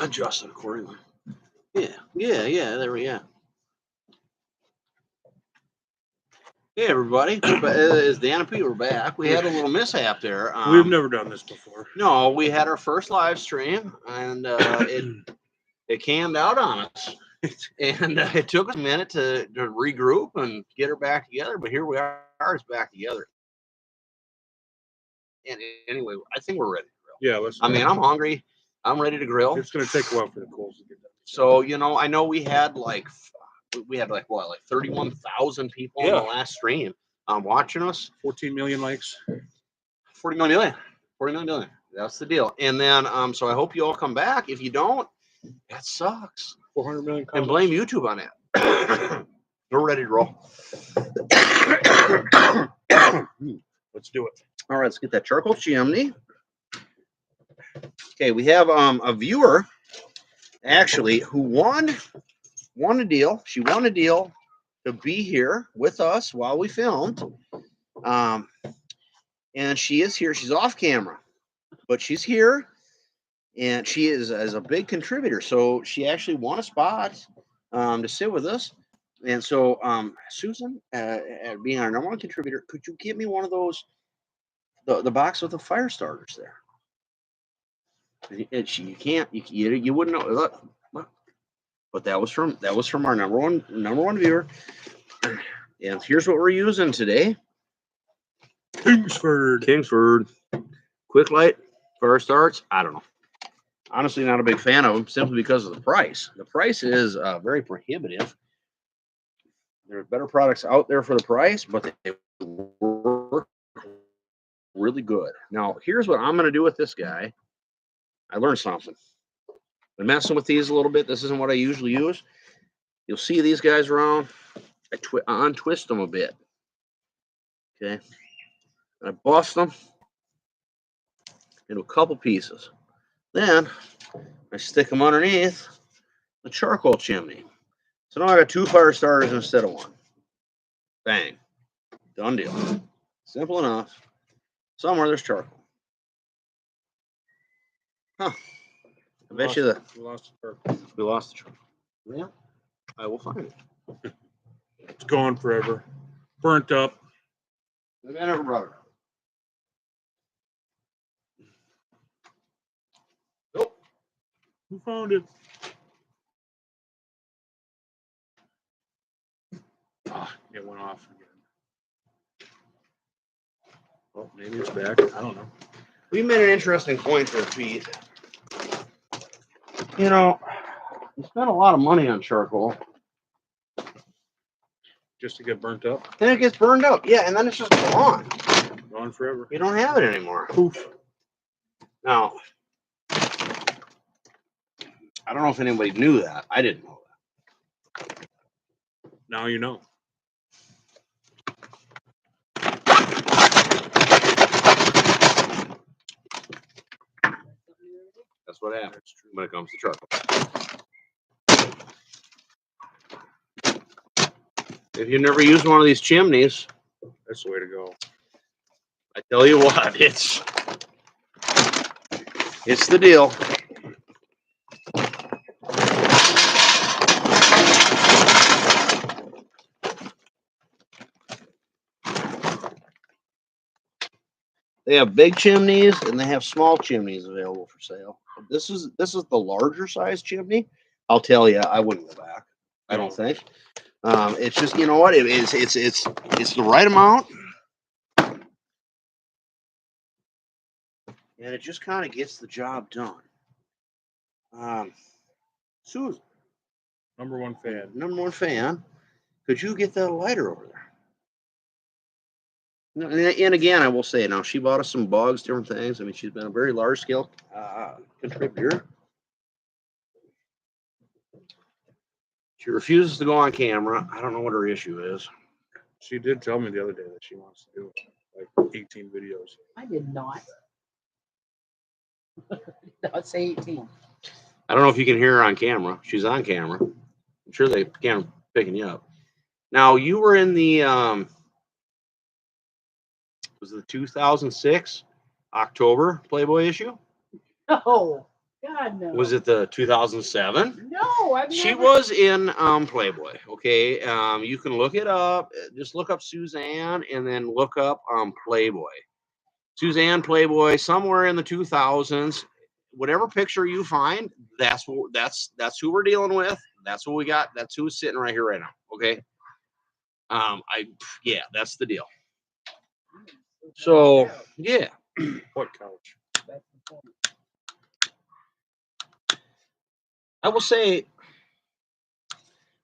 adjust it accordingly. Yeah. There we go. Hey everybody, it's Dan and Pete. We're back. We had a little mishap there. We've never done this before. No, we had our first live stream, and it cammed out on us, and it took us a minute to regroup and get her back together. But here we are, it's back together. And anyway, I think we're ready to grill. Yeah, let's. I mean, I'm hungry. I'm ready to grill. It's going to take a while for the coals to get done. So I know we had like 31,000 people in the last stream watching us. 14 million likes. 40 million. That's the deal. And then so I hope you all come back. If you don't, that sucks. 400 million comments. And blame YouTube on that. We're ready to roll. Let's do it. All right, let's get that charcoal chimney. Okay, we have a viewer actually who won a deal. She won a deal to be here with us while we filmed. And she is here. She's off camera, but she's here, and she is as a big contributor. So she actually won a spot to sit with us. And so, Susan, being our #1 contributor, could you give me one of those, the box with the fire starters there? And you wouldn't know. Look, but that was from our number one viewer. And here's what we're using today. Kingsford. Quick light fire starts. I don't know. Honestly, not a big fan of them simply because of the price. The price is very prohibitive. There are better products out there for the price, but they work really good. Now, here's what I'm going to do with this guy. I learned something. Been messing with these a little bit. This isn't what I usually use. You'll see these guys around. I untwist them a bit. Okay. I bust them into a couple pieces. Then I stick them underneath the charcoal chimney. So now I got 2 fire starters instead of 1. Bang. Done deal. Simple enough. Somewhere there's charcoal. Huh. I bet you that we lost the charcoal. We lost the charcoal. Yeah. I will find it. It's gone forever. Burnt up. Maybe I never brought it up. Nope. Who found it? It went off again. Oh, maybe it's back. I don't know. We made an interesting point there, Pete. You spend a lot of money on charcoal. Just to get burnt up? Then it gets burned up. Yeah, and then it's just gone. Gone forever. You don't have it anymore. Poof. Now, I don't know if anybody knew that. I didn't know that. Now you know. That's what happens when it comes to charcoal. If you've never used one of these chimneys, that's the way to go. I tell you what, it's the deal. They have big chimneys and they have small chimneys available for sale. This is the larger size chimney. I'll tell you, I wouldn't go back. I don't think. It's just, you know what? It's the right amount, and it just kind of gets the job done. Susan, #1 fan. Could you get that lighter over there? And again, I will say now she bought us some bugs, different things. I mean, she's been a very large scale contributor. She refuses to go on camera. I don't know what her issue is. She did tell me the other day that she wants to do like 18 videos. I did not. Let's say 18. I don't know if you can hear her on camera. She's on camera. I'm sure they can picking you up. Now you were in the was it the 2006 October Playboy issue? No. God no. Was it the 2007? No, I've She never. was in Playboy. Okay, you can look it up. Just look up Suzanne and then look up Playboy. Suzanne Playboy somewhere in the 2000s. Whatever picture you find, that's who we're dealing with. That's what we got. That's who's sitting right here right now. Okay. Yeah, that's the deal. So yeah, What couch? That's the point. I will say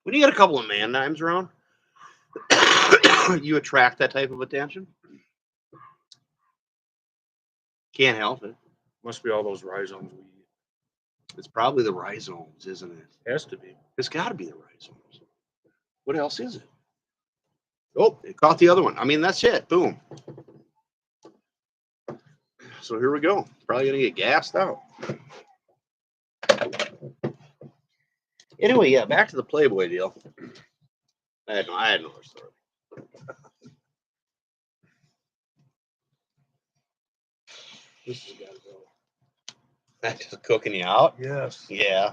when you get a couple of man dimes around, you attract that type of attention. Can't help it. Must be all those rhizomes we eat. It's probably the rhizomes, isn't it? Has to be. It's got to be the rhizomes. What else is it? Oh, it caught the other one. I mean, that's it. Boom. So here we go. Probably gonna get gassed out. Anyway, yeah, back to the Playboy deal. I had no other story. This has got to go. That's just cooking you out. Yes. Yeah.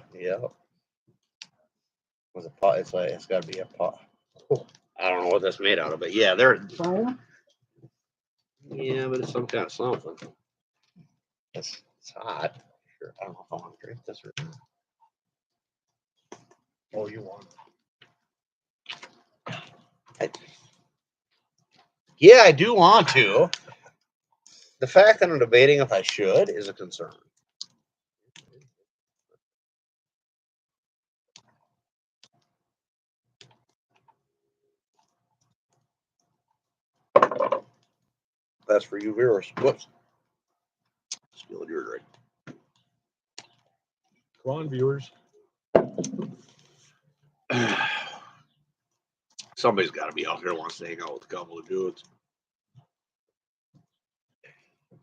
Was a pot? It's got to be a pot. I don't know what that's made out of, but yeah, they're. Foam? Yeah, but it's some kind of something. It's hot. Sure. I don't know if I want to drink this or not. Oh, you want Yeah, I do want to. The fact that I'm debating if I should is a concern. That's for you viewers. Whoops. Spilled your drink. Come on, viewers. Somebody's got to be out here wants to hang out with a couple of dudes.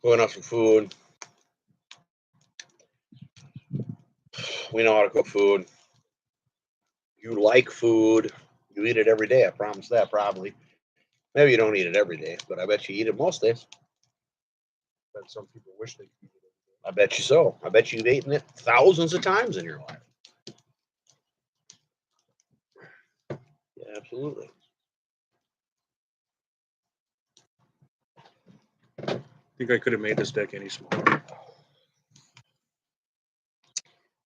Going up some food. We know how to cook food. You like food. You eat it every day. I promise that, probably. Maybe you don't eat it every day, but I bet you eat it most days. But some people wish they could eat it. I bet you so. I bet you've eaten it thousands of times in your life. Yeah, absolutely. I think I could have made this deck any smaller. I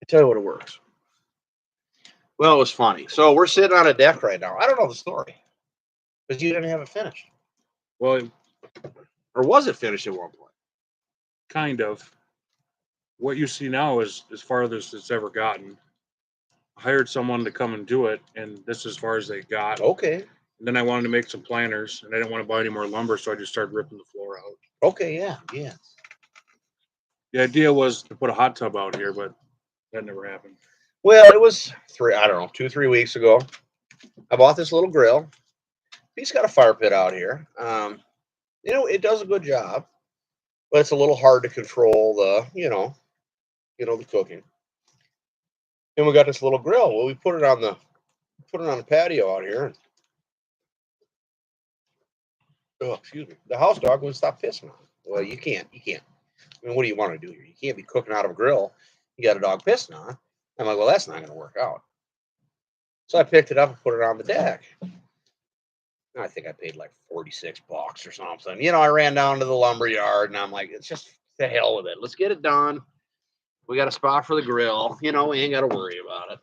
tell you what, it works. Well, it was funny. So we're sitting on a deck right now. I don't know the story because you didn't have it finished, Well, or was it finished at one point? kind of. What you see now is as far as it's ever gotten. I hired someone to come and do it, and this is as far as they got. Okay. And then I wanted to make some planters, and I didn't want to buy any more lumber, so I just started ripping the floor out. Okay. Yeah. The idea was to put a hot tub out here, but that never happened. Well, it was 2-3 weeks ago. I bought this little grill. He's got a fire pit out here. It does a good job, but it's a little hard to control the the cooking. And we got this little grill. Well, we put it on the patio out here. Oh, excuse me. The house dog wouldn't stop pissing on it. Well, you can't. I mean, what do you want to do here? You can't be cooking out of a grill. You got a dog pissing on it. I'm like, well, that's not going to work out. So I picked it up and put it on the deck. I think I paid like $46 or something. I ran down to the lumber yard and I'm like, it's just the hell with it. Let's get it done. We got a spot for the grill. We ain't got to worry about it.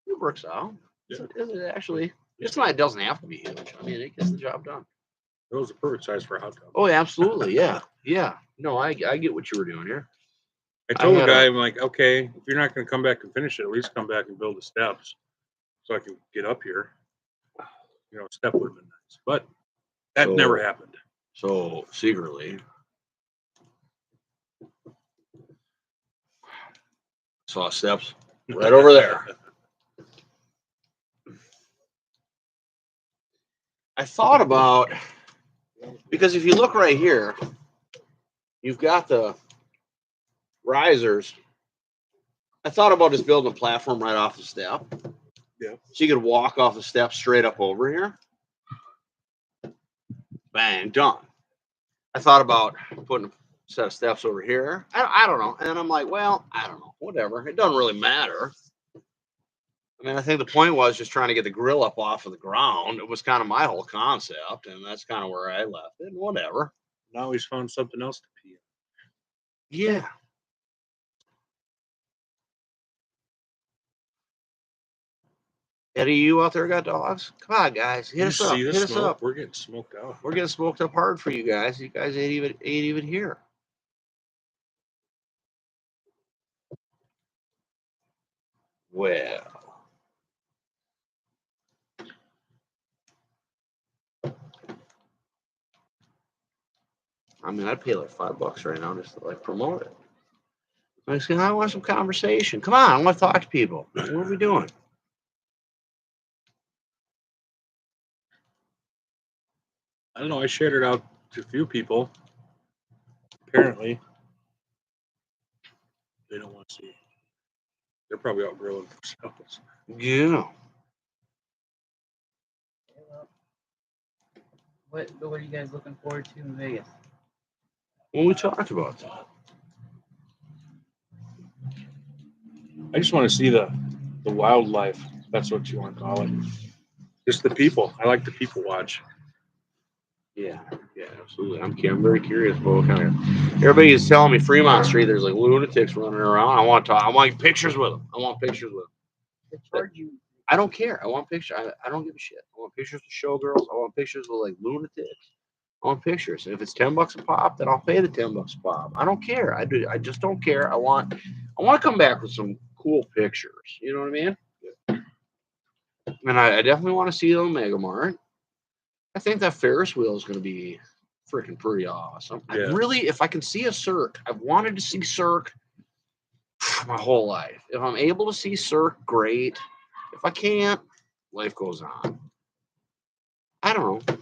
It works out. Yeah. It actually, it's not. It doesn't have to be huge. I mean, it gets the job done. It was the perfect size for a hot tub. Oh, absolutely. Yeah. No, I get what you were doing here. I told the had guy, I'm like, okay, if you're not going to come back and finish it, at least come back and build the steps so I can get up here. A step would have been nice, but that never happened. So secretly, saw steps right over there. I thought about, because if you look right here, you've got the risers. I thought about just building a platform right off the step. Yeah. So you could walk off the step straight up over here. Bang, done. I thought about putting set of steps over here. I don't know. And I'm like, well, I don't know. Whatever. It doesn't really matter. I mean, I think the point was just trying to get the grill up off of the ground. It was kind of my whole concept, and that's kind of where I left it. Whatever. Now he's found something else to pee. Yeah. Eddie, you out there got dogs? Come on, guys. Hit us up. See the Hit us smoke? up. We're getting smoked out. We're getting smoked up hard for you guys. You guys ain't even here. Well. I mean, I'd pay like $5 right now just to like promote it. I said, I want some conversation. Come on, I want to talk to people. What are we doing? I don't know. I shared it out to a few people. Apparently, they don't want to see. They're probably out grilling themselves. Yeah. What are you guys looking forward to in Vegas? Well, we talked about that. I just want to see the wildlife. That's what you want to call it. Just the people. I like the people watch. Yeah, absolutely. I'm very curious about what kind of. Everybody is telling me Fremont Street. There's like lunatics running around. I want to talk. I want pictures with them. I want pictures with them. They charge you. I don't care. I want pictures. I don't give a shit. I want pictures with showgirls. I want pictures with like lunatics. I want pictures. And if it's $10 a pop, then I'll pay the $10 a pop. I don't care. I just don't care. I want to come back with some cool pictures. You know what I mean? And I definitely want to see the Omega Mart. I think that Ferris wheel is going to be freaking pretty awesome. Yeah. I really, if I can see a Cirque, I've wanted to see Cirque my whole life. If I'm able to see Cirque, great. If I can't, life goes on. I don't know.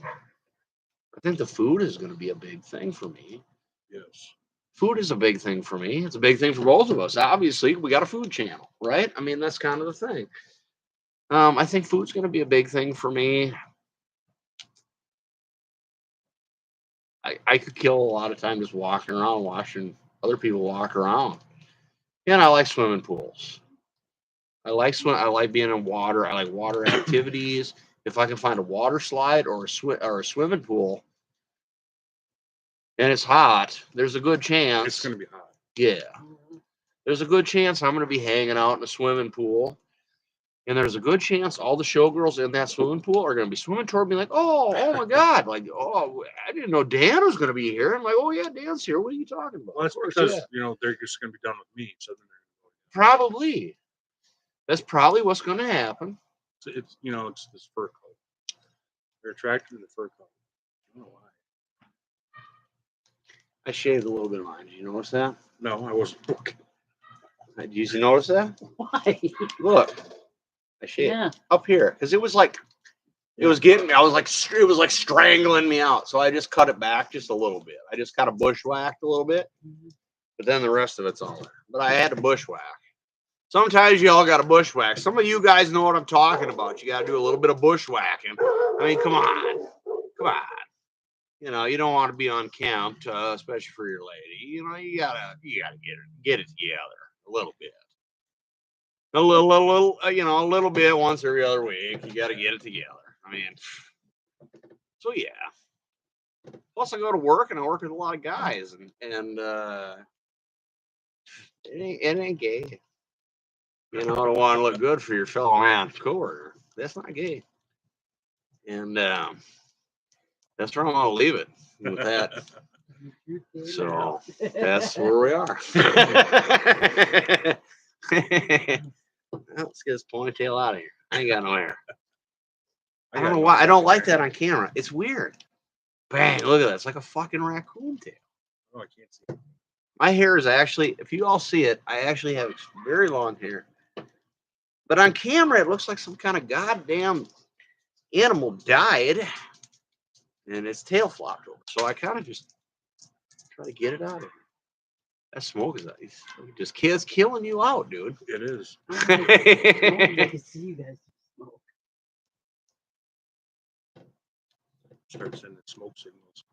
I think the food is going to be a big thing for me. Yes. Food is a big thing for me. It's a big thing for both of us. Obviously, we got a food channel, right? I mean, that's kind of the thing. I think food's going to be a big thing for me. I could kill a lot of time just walking around, watching other people walk around. And I like swimming pools. I like being in water. I like water activities. If I can find a water slide or a swimming pool, and it's hot, there's a good chance It's going to be hot. Yeah, there's a good chance I'm going to be hanging out in a swimming pool. And there's a good chance all the showgirls in that swimming pool are going to be swimming toward me like, oh my God. Like, oh, I didn't know Dan was going to be here. I'm like, oh, yeah, Dan's here. What are you talking about? Well, that's because, they're just going to be done with me. So then Probably. That's probably what's going to happen. it's this fur coat. They're attracted to the fur coat. I don't know why. I shaved a little bit of mine. Did you notice that? No, I wasn't looking. Did you notice that? Why? Look, I shaved up here because it was like, it was strangling me out. So I just cut it back just a little bit. I just kind of bushwhacked a little bit, but then the rest of it's all there. But I had to bushwhack. Sometimes y'all got to bushwhack. Some of you guys know what I'm talking about. You got to do a little bit of bushwhacking. I mean, come on. You don't want to be unkempt, especially for your lady. You gotta get it together a little bit. A little bit once every other week. You got to get it together. I mean, so yeah. Plus, I go to work and I work with a lot of guys, and it ain't gay. I don't want to look good for your fellow man coworker. That's not gay. And that's where I'm gonna leave it with that. So that's where we are. Let's get this ponytail out of here. I ain't got no hair. I don't know why. I don't like that on camera. It's weird. Bang! Look at that. It's like a fucking raccoon tail. Oh, I can't see. My hair is actually, if you all see it, I actually have very long hair. But on camera, it looks like some kind of goddamn animal died and its tail flopped over. So I kind of just try to get it out of here. That smoke is just kids killing you out, dude. It is. I can see you guys smoke. Start sending smoke signals.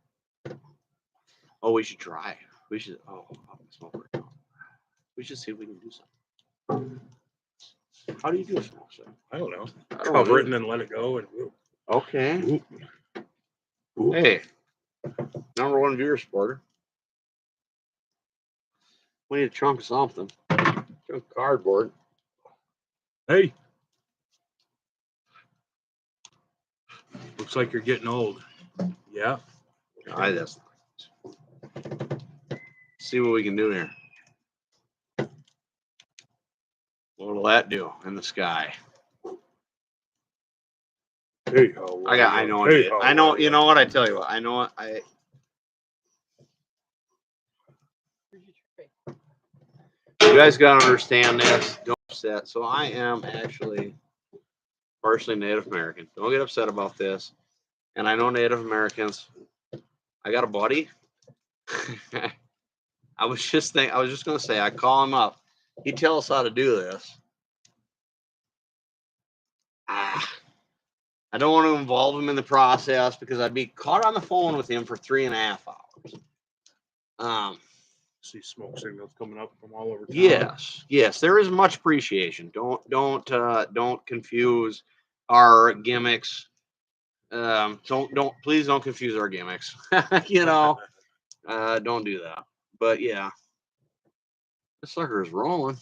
Oh, we should try. We should. Oh, I'm gonna smoke right now. We should see if we can do something. How do you do a smoke set? I don't know. I don't Cover know. it and then let it go. And Okay. Hey, number one viewer supporter. We need a chunk of something. Chunk of cardboard. hey, looks like you're getting old. Yeah. That's see what we can do here. What'll that do in the sky? Hey, I know it. I know. You know what? I tell you what. I know what. You guys gotta understand this. Don't upset. So I am actually partially Native American. Don't get upset about this. And I know Native Americans. I got a buddy. I was just gonna say, I call him up. He'd tell us how to do this. I don't want to involve him in the process because I'd be caught on the phone with him for 3.5 hours. See smoke signals coming up from all over town. Yes, there is much appreciation. Don't confuse our gimmicks. Please don't confuse our gimmicks. Don't do that. But yeah, this sucker is rolling.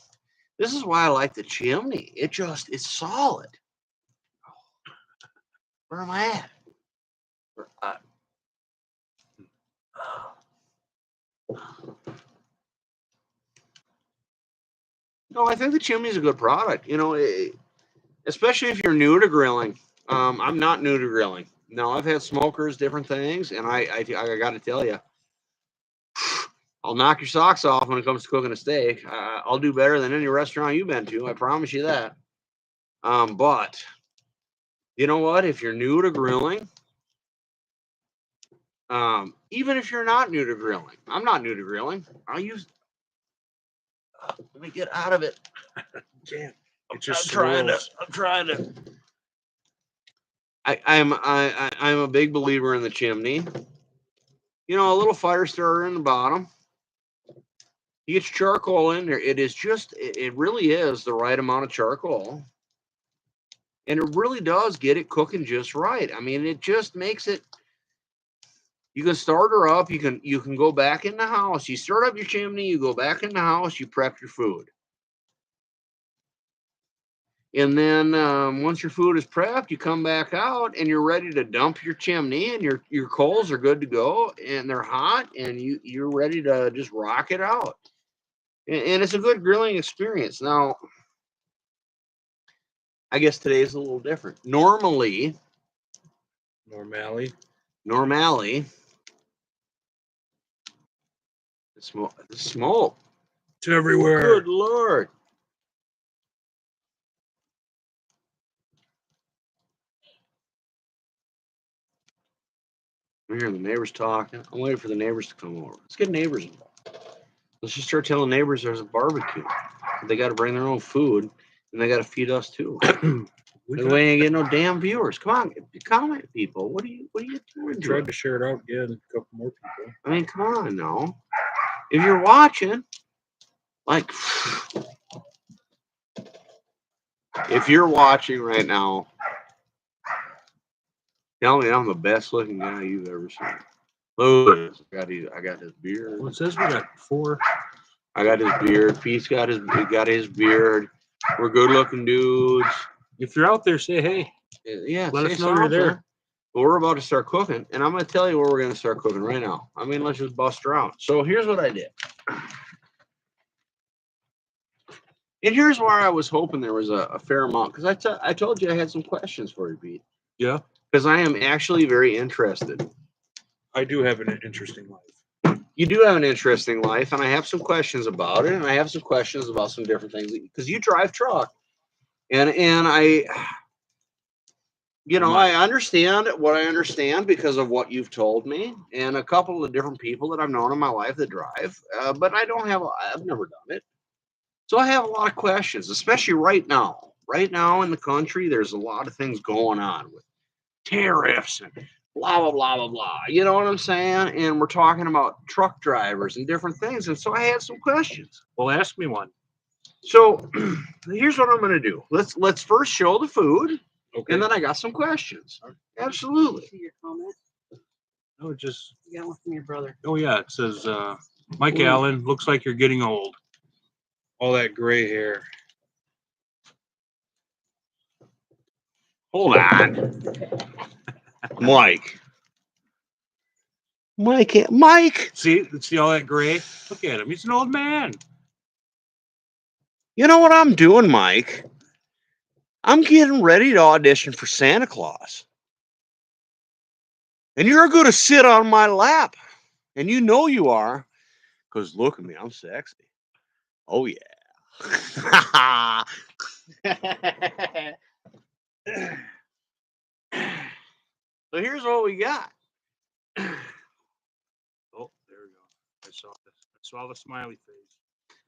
This is why I like the chimney. It's solid. Where am I at? No, I think the chimney is a good product. Especially if you're new to grilling. I'm not new to grilling. No, I've had smokers, different things, and I got to tell you, I'll knock your socks off when it comes to cooking a steak. I'll do better than any restaurant you've been to. I promise you that. But you know what? If you're new to grilling, even if you're not new to grilling, I'm not new to grilling. Let me get out of it. Damn. I'm trying to. I'm a big believer in the chimney. A little fire starter in the bottom. You get your charcoal in there. It really is the right amount of charcoal. And it really does get it cooking just right. I mean, it just makes it. You can start her up. You can go back in the house. You start up your chimney. You go back in the house. You prep your food. And then once your food is prepped, you come back out and you're ready to dump your chimney, and your coals are good to go and they're hot, and you're ready to just rock it out. And it's a good grilling experience. Now, I guess today's a little different. Normally, the smoke. It's everywhere. Good Lord. I'm hearing the neighbors talking. I'm waiting for the neighbors to come over. Let's get neighbors involved. Let's just start telling neighbors there's a barbecue. They got to bring their own food, and they got to feed us too. We ain't getting no damn viewers. Come on, comment, people. What are you doing? Tried to share it out again. A couple more people. I mean, come on now. If you're watching, if you're watching right now, tell me I'm the best looking guy you've ever seen. Look, I got his beard. Well, it says we got 4. I got his beard. Pete's got his beard. We're good looking dudes. If you're out there, say hey. Yeah, let us know you're there. But we're about to start cooking, and I'm going to tell you where we're going to start cooking right now. I mean, let's just bust around. So here's what I did. And here's where I was hoping there was a fair amount, because I told you I had some questions for you, Pete. Yeah. Because I am actually very interested. I do have an interesting life. You do have an interesting life, and I have some questions about it, and I have some questions about some different things, because you drive truck, and I understand what I understand because of what you've told me, and a couple of different people that I've known in my life that drive, but I've never done it, so I have a lot of questions, especially right now. Right now in the country, there's a lot of things going on with tariffs and blah, blah, blah, blah, blah. You know what I'm saying? And we're talking about truck drivers and different things. And so I had some questions. Well, ask me one. So here's what I'm going to do. Let's first show the food, Okay. and then I got some questions. Absolutely. See your comment? No, just. You got one from your brother. Oh yeah, it says Mike Ooh. Allen. Looks like you're getting old. All that gray hair. Hold on. Mike. Mike. See all that gray? Look at him. He's an old man. You know what I'm doing, Mike? I'm getting ready to audition for Santa Claus. And you're going to sit on my lap. And you know you are. Because look at me, I'm sexy. Oh, yeah. So here's what we got. Oh, there we go. I saw the smiley face.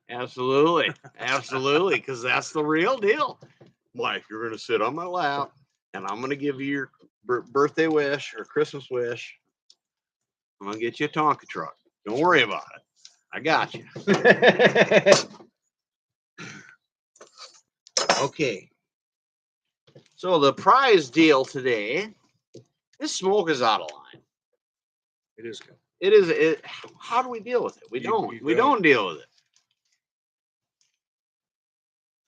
Absolutely. Absolutely. Because that's the real deal. Mike, you're going to sit on my lap. And I'm going to give you your birthday wish or Christmas wish. I'm going to get you a Tonka truck. Don't worry about it. I got you. Okay. So the prize deal today, this smoke is out of line. It is good. It is. How do we deal with it? We You don't deal with it.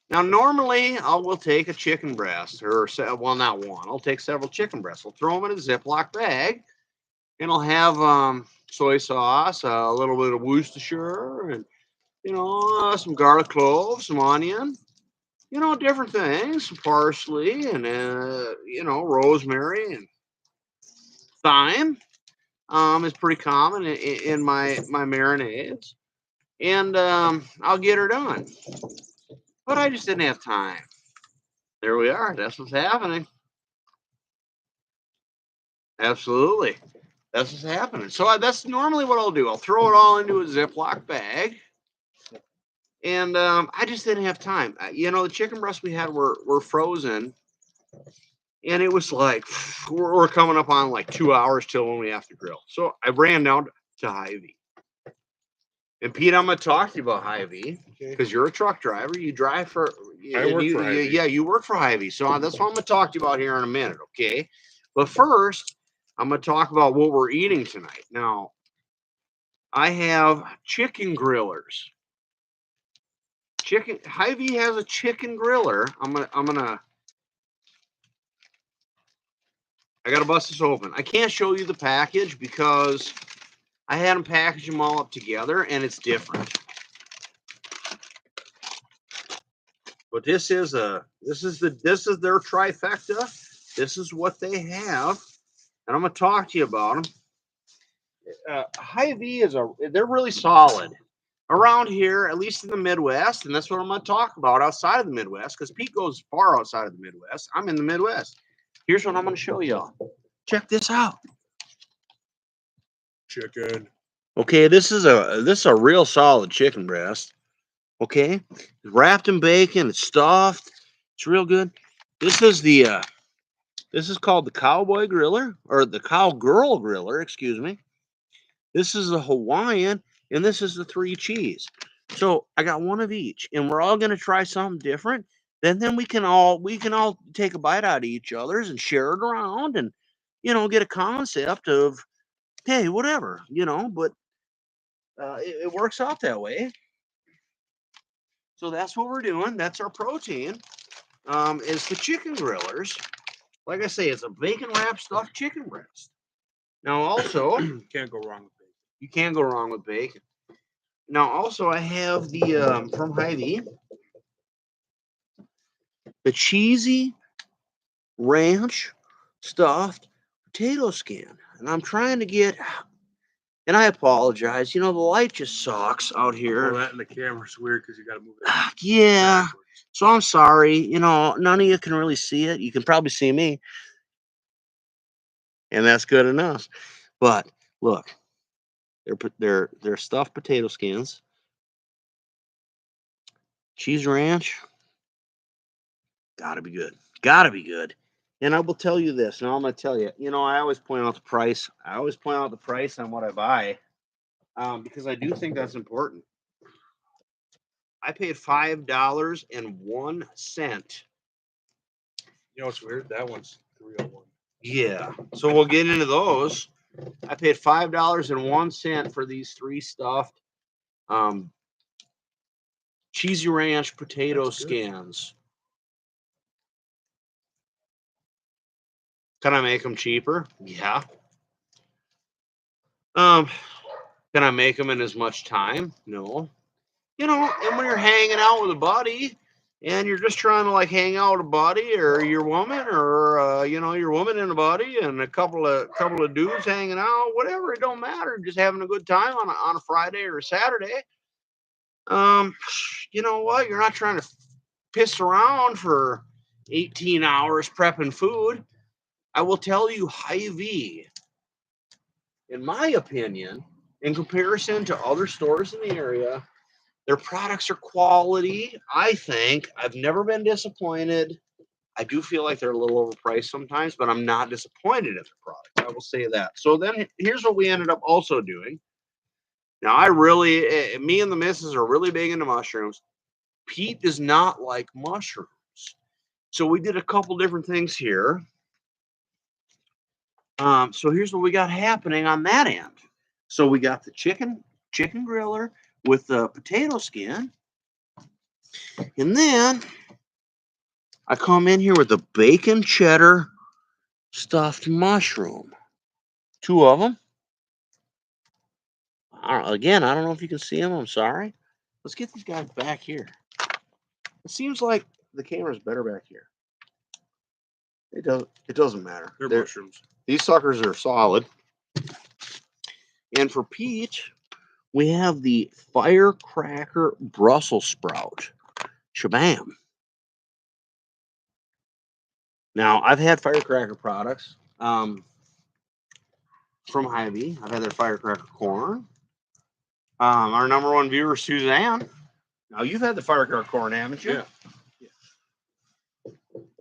Now, normally, we'll take a chicken breast, well, not one. I'll take several chicken breasts. We'll throw them in a Ziploc bag, and I'll have soy sauce, a little bit of Worcestershire, and some garlic cloves, some onion, different things, some parsley, and rosemary and thyme. Is pretty common in my marinades, and I'll get her done. But I just didn't have time. There we are. That's what's happening. Absolutely. That's what's happening. So that's normally what I'll do. I'll throw it all into a Ziploc bag. And I just didn't have time. The chicken breasts we had were frozen. And it was like, we're coming up on like 2 hours till when we have to grill. So I ran down to Hy-Vee. And Pete, I'm going to talk to you about Hy-Vee because you're a truck driver. You drive for. I work for Hy-Vee. Yeah, you work for Hy-Vee. So that's what I'm going to talk to you about here in a minute, okay? But first, I'm going to talk about what we're eating tonight. Now, I have chicken grillers. Hy-Vee has a chicken griller. I got to bust this open. I can't show you the package because I had them package them all up together and it's different. But this is their trifecta. This is what they have, and I'm gonna talk to you about them. Hy-Vee they're really solid around here, at least in the Midwest, and that's what I'm gonna talk about outside of the Midwest, because Pete goes far outside of the Midwest. I'm in the Midwest. Here's what I'm gonna show y'all. Check this out. Chicken. Okay, this is a real solid chicken breast. Okay, wrapped in bacon, it's stuffed, it's real good. This is called the Cowboy Griller, or the Cowgirl Griller, excuse me. This is the Hawaiian, and this is the 3 cheese. So I got one of each, and we're all gonna try something different. Then we can all take a bite out of each other's and share it around, and get a concept of, hey, whatever, But it works out that way. So that's what we're doing. That's our protein. Is the chicken grillers. Like I say, it's a bacon wrapped stuffed chicken breast. Now, also, Can't go wrong with bacon. you can't go wrong with bacon. Now, also, I have the from Hy-Vee, the cheesy ranch stuffed potato skin, and I'm trying to get. And I apologize. The light just sucks out here. Well, that and the camera's weird because you got to move it. Yeah. Backwards. So I'm sorry. None of you can really see it. You can probably see me. And that's good enough. But look, they're stuffed potato skins. Cheese ranch. Gotta be good. Gotta be good. And I will tell you this. Now I'm going to tell you. You know, I always point out the price. I always point out the price on what I buy, because I do think that's important. I paid $5.01. You know what's weird? That one's 301. Yeah. So we'll get into those. I paid $5.01 for these 3 stuffed cheesy ranch potato That's good. skins. Can I make them cheaper? Yeah. Can I make them in as much time? No. You know, and when you're hanging out with a buddy and you're just trying to like hang out with a buddy or your woman or you know, your woman and a buddy and a couple of dudes hanging out, whatever, it don't matter, just having a good time on a Friday or a Saturday. You know what? You're not trying to piss around for 18 hours prepping food. I will tell you, Hy-Vee, in my opinion, in comparison to other stores in the area, their products are quality. I think I've never been disappointed. I do feel like they're a little overpriced sometimes, but I'm not disappointed in the product. I will say that. So then here's what we ended up also doing. Now, me and the missus are really big into mushrooms. Pete does not like mushrooms. So we did a couple different things here. So here's what we got happening on that end. So we got the chicken griller with the potato skin. And then I come in here with the bacon cheddar stuffed mushroom. 2 of them. Again, I don't know if you can see them. I'm sorry. Let's get these guys back here. It seems like the camera's better back here. It doesn't matter. They're mushrooms. These suckers are solid. And for Pete, we have the firecracker Brussels sprout. Shabam. Now, I've had firecracker products from Hy-Vee. I've had their firecracker corn. Our number 1 viewer, Suzanne. Now, you've had the firecracker corn, haven't you? Yeah.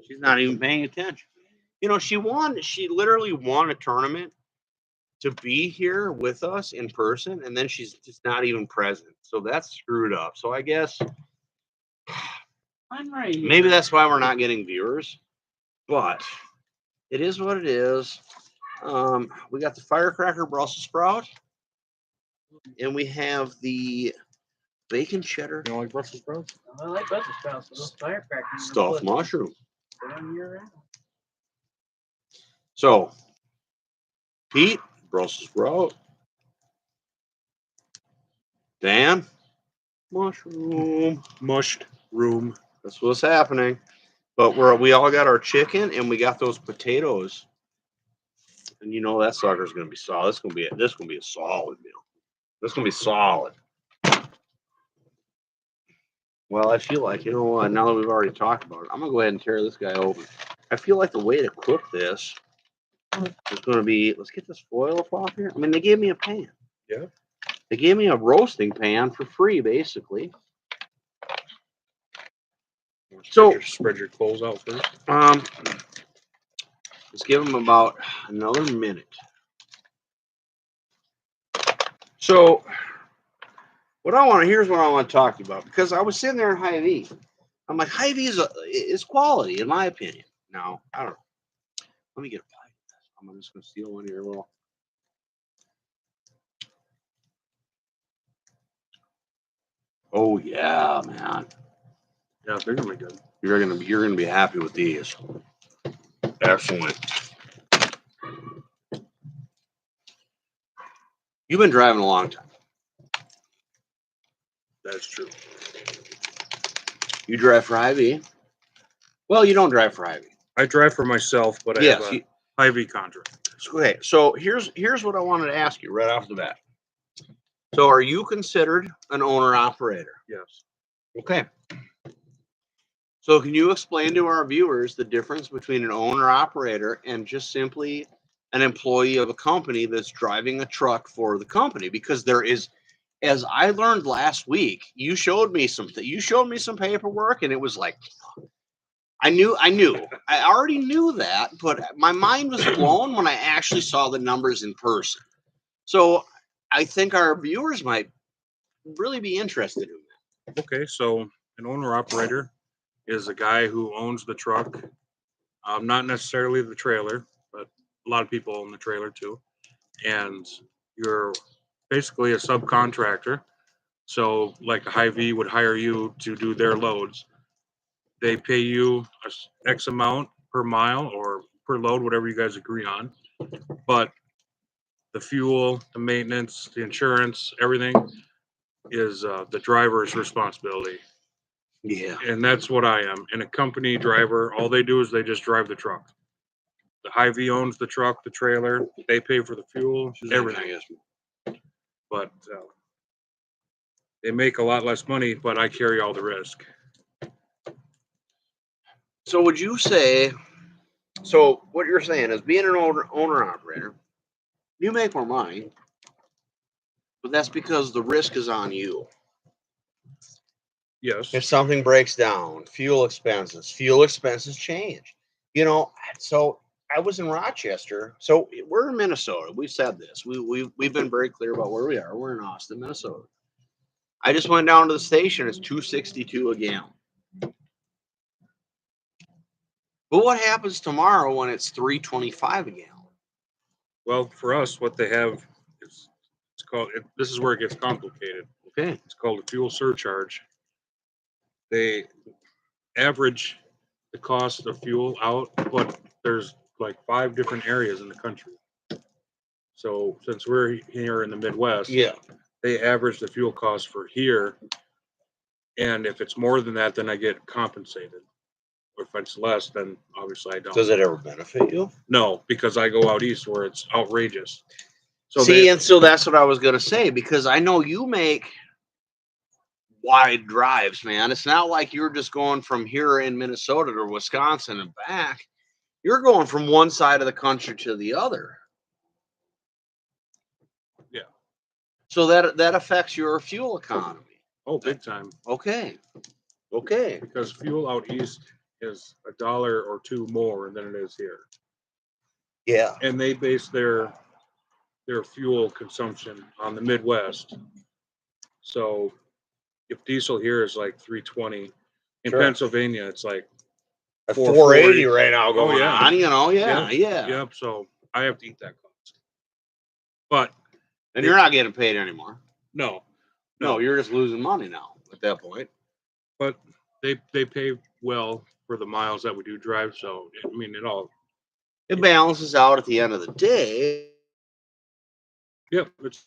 She's not even paying attention. You know, she literally won a tournament to be here with us in person, and then she's just not even present. So that's screwed up. So I guess I'm right here. maybe that's why we're not getting viewers, but it is what it is. We got the firecracker Brussels sprout, and we have the bacon cheddar You don't like Brussels sprouts? I like Brussels sprouts, but those firecrackers are stuffed good. mushroom. Put 'em year-round. So, Pete, Brussels sprout. Dan, mushroom. Mushed room. That's what's happening. But we all got our chicken and we got those potatoes. And you know that sucker's gonna be solid. This gonna be a solid meal. This gonna be solid. Well, I feel like, you know what, now that we've already talked about it, I'm gonna go ahead and tear this guy open. I feel like the way to cook this is gonna be, let's get this foil off here. I mean, they gave me a pan. Yeah. They gave me a roasting pan for free, basically. So Spread your clothes out first. let's give them about another minute. So here's what I want to talk to you about, because I was sitting there in Hy-Vee. I'm like, Hy-Vee is quality, in my opinion. Now, I don't know. Let me get a bite. I'm just going to steal one here. Well, oh yeah, man. Yeah, they're gonna be good. You're gonna be happy with these. Excellent. You've been driving a long time. That is true. You drive for Hy-Vee. Well, you don't drive for Hy-Vee. I drive for myself, but I have a Hy-Vee contract. Okay, so here's what I wanted to ask you right off the bat. So, are you considered an owner-operator? Yes. Okay. So, can you explain to our viewers the difference between an owner-operator and just simply an employee of a company that's driving a truck for the company? Because there is, as I learned last week, you showed me some paperwork, and it was like I knew. I already knew that, but my mind was blown when I actually saw the numbers in person. So I think our viewers might really be interested in that. Okay, so an owner-operator is a guy who owns the truck, not necessarily the trailer, but a lot of people own the trailer too. And you're basically a subcontractor. So, like a Hy-Vee would hire you to do their loads. They pay you X amount per mile or per load, whatever you guys agree on. But the fuel, the maintenance, the insurance, everything is the driver's responsibility. Yeah. And that's what I am. And a company driver, all they do is they just drive the truck. The Hy-Vee owns the truck, the trailer. They pay for the fuel, everything. But they make a lot less money, but I carry all the risk. So would you say? So what you're saying is, being an owner operator, you make more money, but that's because the risk is on you. Yes. If something breaks down, fuel expenses change. So I was in Rochester. So we're in Minnesota. We said this. We've been very clear about where we are. We're in Austin, Minnesota. I just went down to the station. It's $2.62 a gallon. But what happens tomorrow when it's $3.25 a gallon? Well, for us, what they have is it's called. This is where it gets complicated. Okay. It's called a fuel surcharge. They average the cost of fuel out, but there's like 5 different areas in the country. So since we're here in the Midwest, Yeah. they average the fuel cost for here. And if it's more than that, then I get compensated. Or if it's less, then obviously I don't. Does it ever benefit you? No, because I go out east where it's outrageous. So and so that's what I was going to say, because I know you make wide drives, man. It's not like you're just going from here in Minnesota to Wisconsin and back. You're going from one side of the country to the other. Yeah. So that affects your fuel economy. Oh, big time. Okay. Because fuel out east is $1 or $2 more than it is here. Yeah. And they base their fuel consumption on the Midwest. So if diesel here is like 320, in Sure. Pennsylvania it's like 480 right now going yeah. on. Yep. Yeah. Yep. So I have to eat that cost. But And you're not getting paid anymore. no, you're just losing money now at that point. but they pay well for the miles that we do drive. So I mean, It balances out at the end of the day. Yep. It's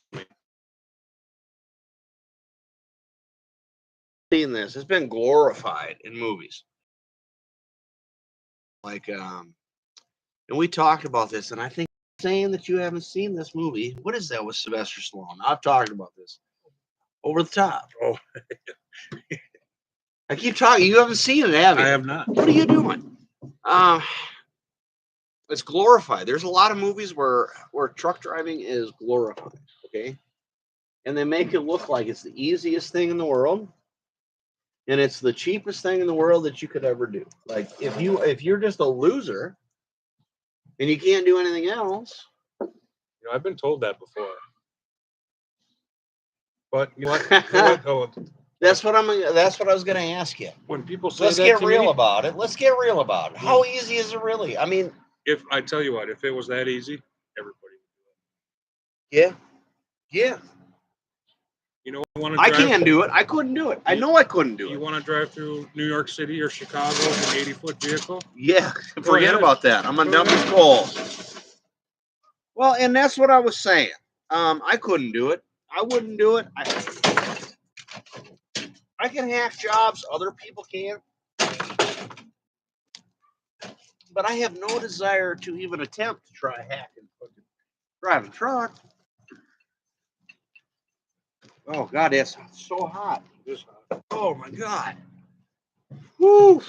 Seen this. It's been glorified in movies. Like, and we talked about this, and I think saying that you haven't seen this movie. What is that with Sylvester Stallone? I've talked about this. Over the Top. Oh. I keep talking. You haven't seen it, have you? I have not. What are you doing? It's glorified. There's a lot of movies where truck driving is glorified. Okay, and they make it look like it's the easiest thing in the world, and it's the cheapest thing in the world that you could ever do. Like if you're just a loser and you can't do anything else. I've been told that before. But you know what? Oh, That's what I was going to ask you. when people say Let's that get to real me, about it. Let's get real about it. How easy is it really? I mean, if I tell you what, if it was that easy, everybody would do it. yeah. You know, I I can't do it. I couldn't do it. I know I couldn't do You it. want to drive through New York City or Chicago with an 80-foot vehicle? Yeah, Go forget ahead. about that. I'm a Go number ahead. full. Well, and that's what I was saying. I couldn't do it. I wouldn't do it. I can hack jobs. Other people can't. But I have no desire to even attempt to try hacking drive a truck. Oh God, that's so hot. Oh my God. Woo.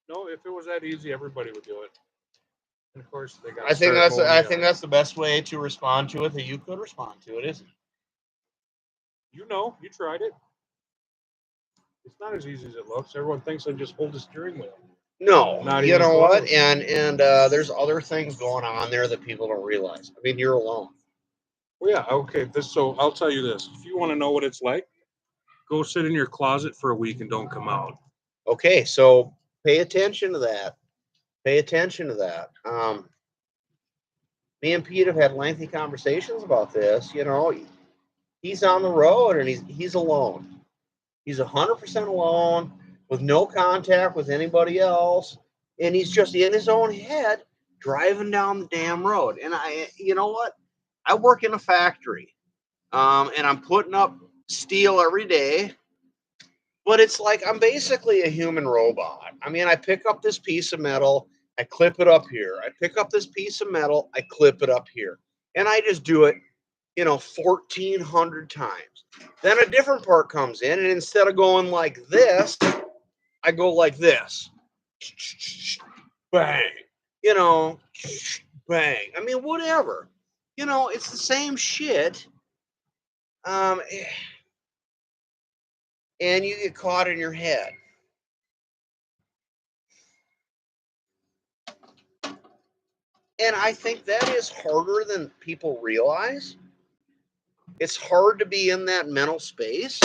No, if it was that easy, everybody would do it. And of course, they got. I think that's the best way to respond to it that you could respond to it, isn't it? You tried it. It's not as easy as it looks. Everyone thinks I just hold the steering wheel. No, Not you even know what? close. And there's other things going on there that people don't realize. I mean, you're alone. Well, yeah, okay. So I'll tell you this: if you want to know what it's like, go sit in your closet for a week and don't come out. Okay, so pay attention to that. Pay attention to that. Me and Pete have had lengthy conversations about this. You know, he's on the road and he's alone. He's 100% alone with no contact with anybody else, and he's just in his own head driving down the damn road. And you know what? I work in a factory, and I'm putting up steel every day. But it's like I'm basically a human robot. I mean, I pick up this piece of metal, I clip it up here. I pick up this piece of metal, I clip it up here. And I just do it, 1,400 times. Then a different part comes in, and instead of going like this, I go like this. Bang. Bang. I mean, whatever. It's the same shit. And you get caught in your head. And I think that is harder than people realize. It's hard to be in that mental space.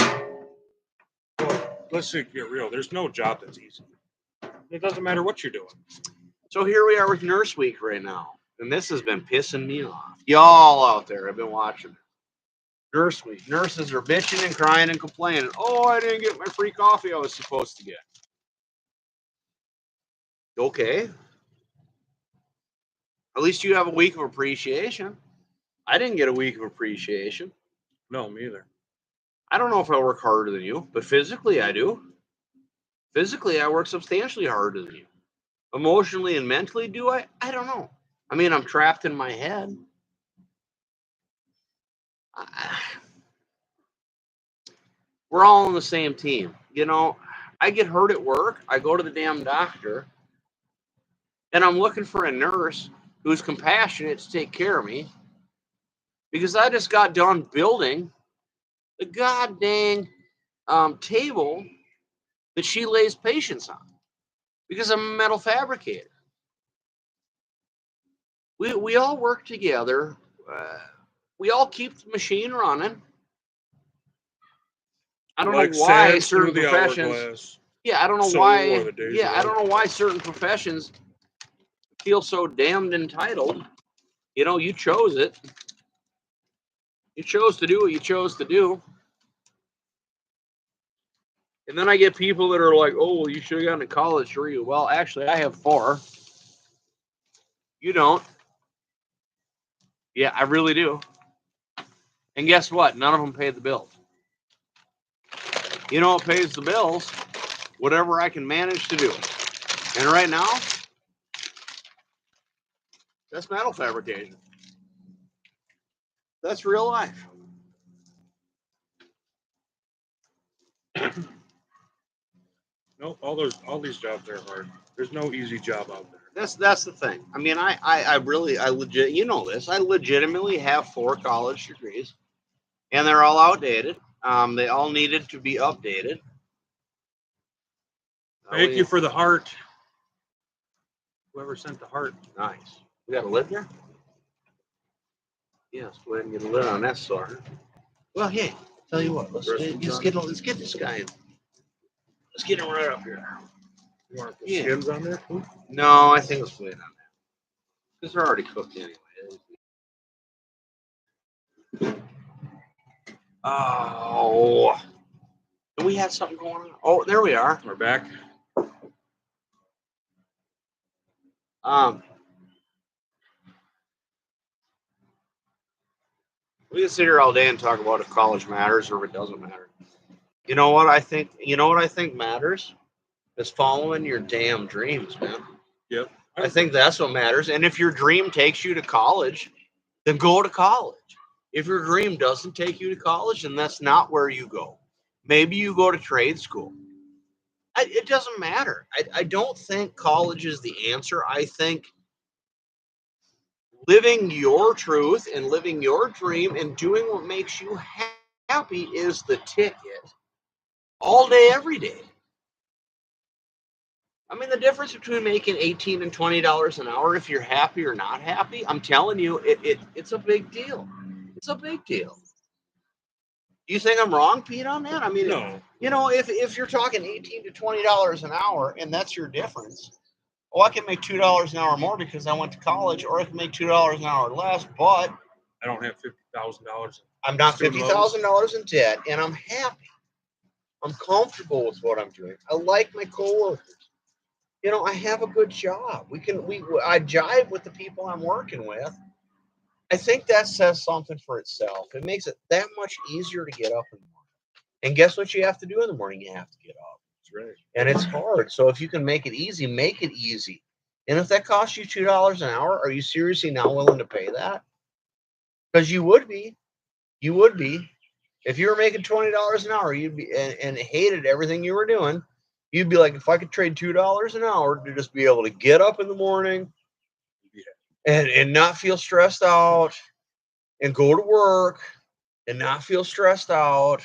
Well, let's get real. There's no job that's easy. It doesn't matter what you're doing. So here we are with Nurse Week right now. And this has been pissing me off. Y'all out there have been watching it. Nurse Week. Nurses are bitching and crying and complaining. Oh, I didn't get my free coffee I was supposed to get. Okay. At least you have a week of appreciation. I didn't get a week of appreciation. No, me either. I don't know if I work harder than you, but physically I do. Physically, I work substantially harder than you. Emotionally and mentally, do I? I don't know. I mean, I'm trapped in my head. We're all on the same team. I get hurt at work. I go to the damn doctor, and I'm looking for a nurse who's compassionate to take care of me because I just got done building the goddamn table that she lays patients on because I'm a metal fabricator. We all work together. We all keep the machine running. I don't know why certain professions. Yeah, I don't know why. Yeah, I don't know why certain professions feel so damned entitled. You chose it. You chose to do what you chose to do. And then I get people that are like, "Oh, well, you should have gone to college, sure you." Well, actually, I have 4. You don't. Yeah, I really do. And guess what? None of them pay the bills. You know what pays the bills? Whatever I can manage to do. And right now, that's metal fabrication. That's real life. No, all these jobs are hard. There's no easy job out there. That's the thing. I mean, I legit, this. I legitimately have 4 college degrees, and they're all outdated. They all needed to be updated. Thank you for the heart. Whoever sent the heart. Nice. We got a lid there? Yes, go ahead and get a lid on that sucker. Well, hey, tell you what, let's get this guy in. Let's get him right up here. You want to put skins on there too? No, I think let's put it on there. Because they're already cooked anyway. Oh. Do we have something going on? Oh, there we are. We're back. We can sit here all day and talk about if college matters or if it doesn't matter. You know what I think? You know what I think matters? Is following your damn dreams, man. Yep. I think that's what matters. And if your dream takes you to college, then go to college. If your dream doesn't take you to college, then that's not where you go. Maybe you go to trade school. It doesn't matter. I don't think college is the answer. I think living your truth and living your dream and doing what makes you happy is the ticket all day, every day. I mean, the difference between making $18 and $20 an hour, if you're happy or not happy, I'm telling you, it's a big deal. It's a big deal. Do you think I'm wrong, Pete, on that? I mean, No. you know, if you're talking $18 to $20 an hour and that's your difference, oh, I can make $2 an hour more because I went to college, or I can make $2 an hour less, but I don't have $50,000. I'm not Student loans. $50,000 in debt, and I'm happy. I'm comfortable with what I'm doing. I like my coworkers. You know, I have a good job. I jive with the people I'm working with. I think that says something for itself. It makes it that much easier to get up in the morning. And guess what you have to do in the morning? You have to get up. That's right. And it's hard. So if you can make it easy, make it easy. And if that costs you $2 an hour, are you seriously now willing to pay that? Because you would be. You would be. If you were making $20 an hour, you'd be and hated everything you were doing, you'd be like, if I could trade $2 an hour to just be able to get up in the morning and not feel stressed out and go to work and not feel stressed out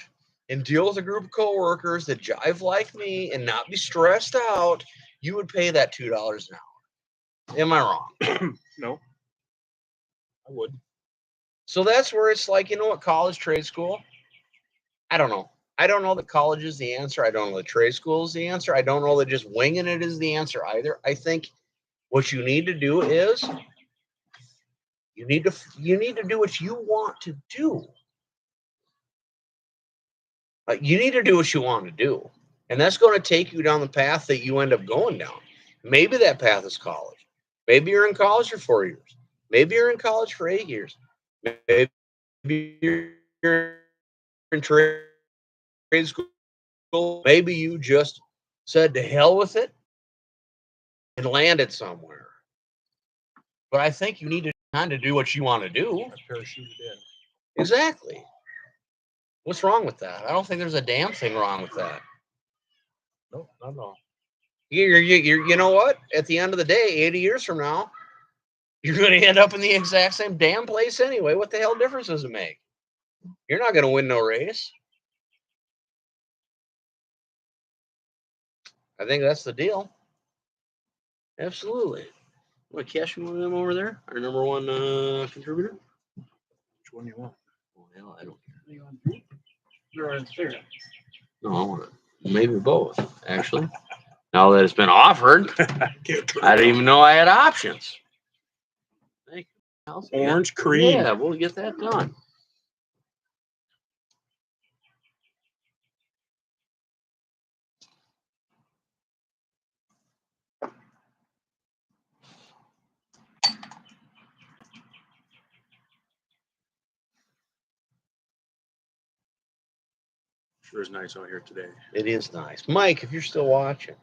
and deal with a group of coworkers that jive like me and not be stressed out, you would pay that $2 an hour. Am I wrong? No. I would. So that's where it's like, you know what, college, trade school? I don't know. I don't know that college is the answer. I don't know that trade school is the answer. I don't know that just winging it is the answer either. I think what you need to do is you need to do what you want to do. You need to do what you want to do. And that's going to take you down the path that you end up going down. Maybe that path is college. Maybe you're in college for 4 years. Maybe you're in college for 8 years. Maybe you're in trade school. Maybe you just said to hell with it and landed somewhere. But I think you need to kind of do what you want to do. I parachuted in. Exactly. What's wrong with that? I don't think there's a damn thing wrong with that. No, not at all. You know what? At the end of the day, 80 years from now, you're going to end up in the exact same damn place anyway. What the hell difference does it make? You're not going to win no race. I think that's the deal. Absolutely. Want to cash one of them over there? Our number one contributor? Which one do you want? Oh, hell, I don't care. You want beef or syrup? No, I want it. Maybe both, actually. Now that it's been offered, I didn't even know I had options. Thank you. Orange cream. Yeah, we'll get that done. Sure is nice out here today. It is nice. Mike, if you're still watching,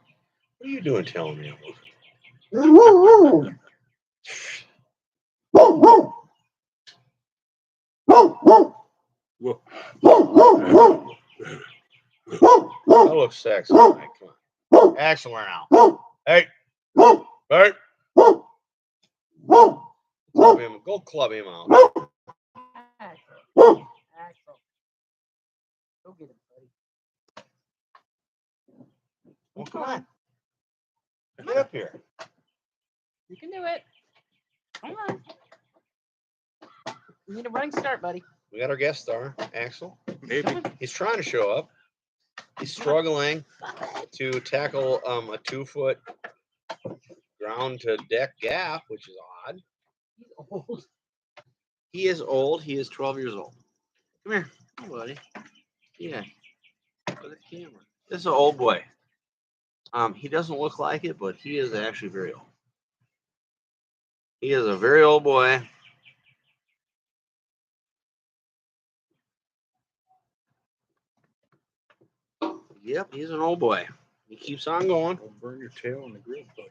what are you doing telling me? Whoa. That looks sexy, Mike. Come on. Excellent now. Hey. Hey. Go club him out. Axel. Go get him, buddy. Well, come on. Get up here. You can do it. Come on. You need a running start, buddy. We got our guest star, Axel. Maybe. He's trying to show up. He's struggling to tackle a 2-foot ground to deck gap, which is odd. He's old. He is old. He is 12 years old. Come here. Come on, buddy. Yeah. For the camera. This is an old boy. He doesn't look like it, but he is actually very old. He is a very old boy. Yep, he's an old boy. He keeps on going. Don't burn your tail on the grill, buddy.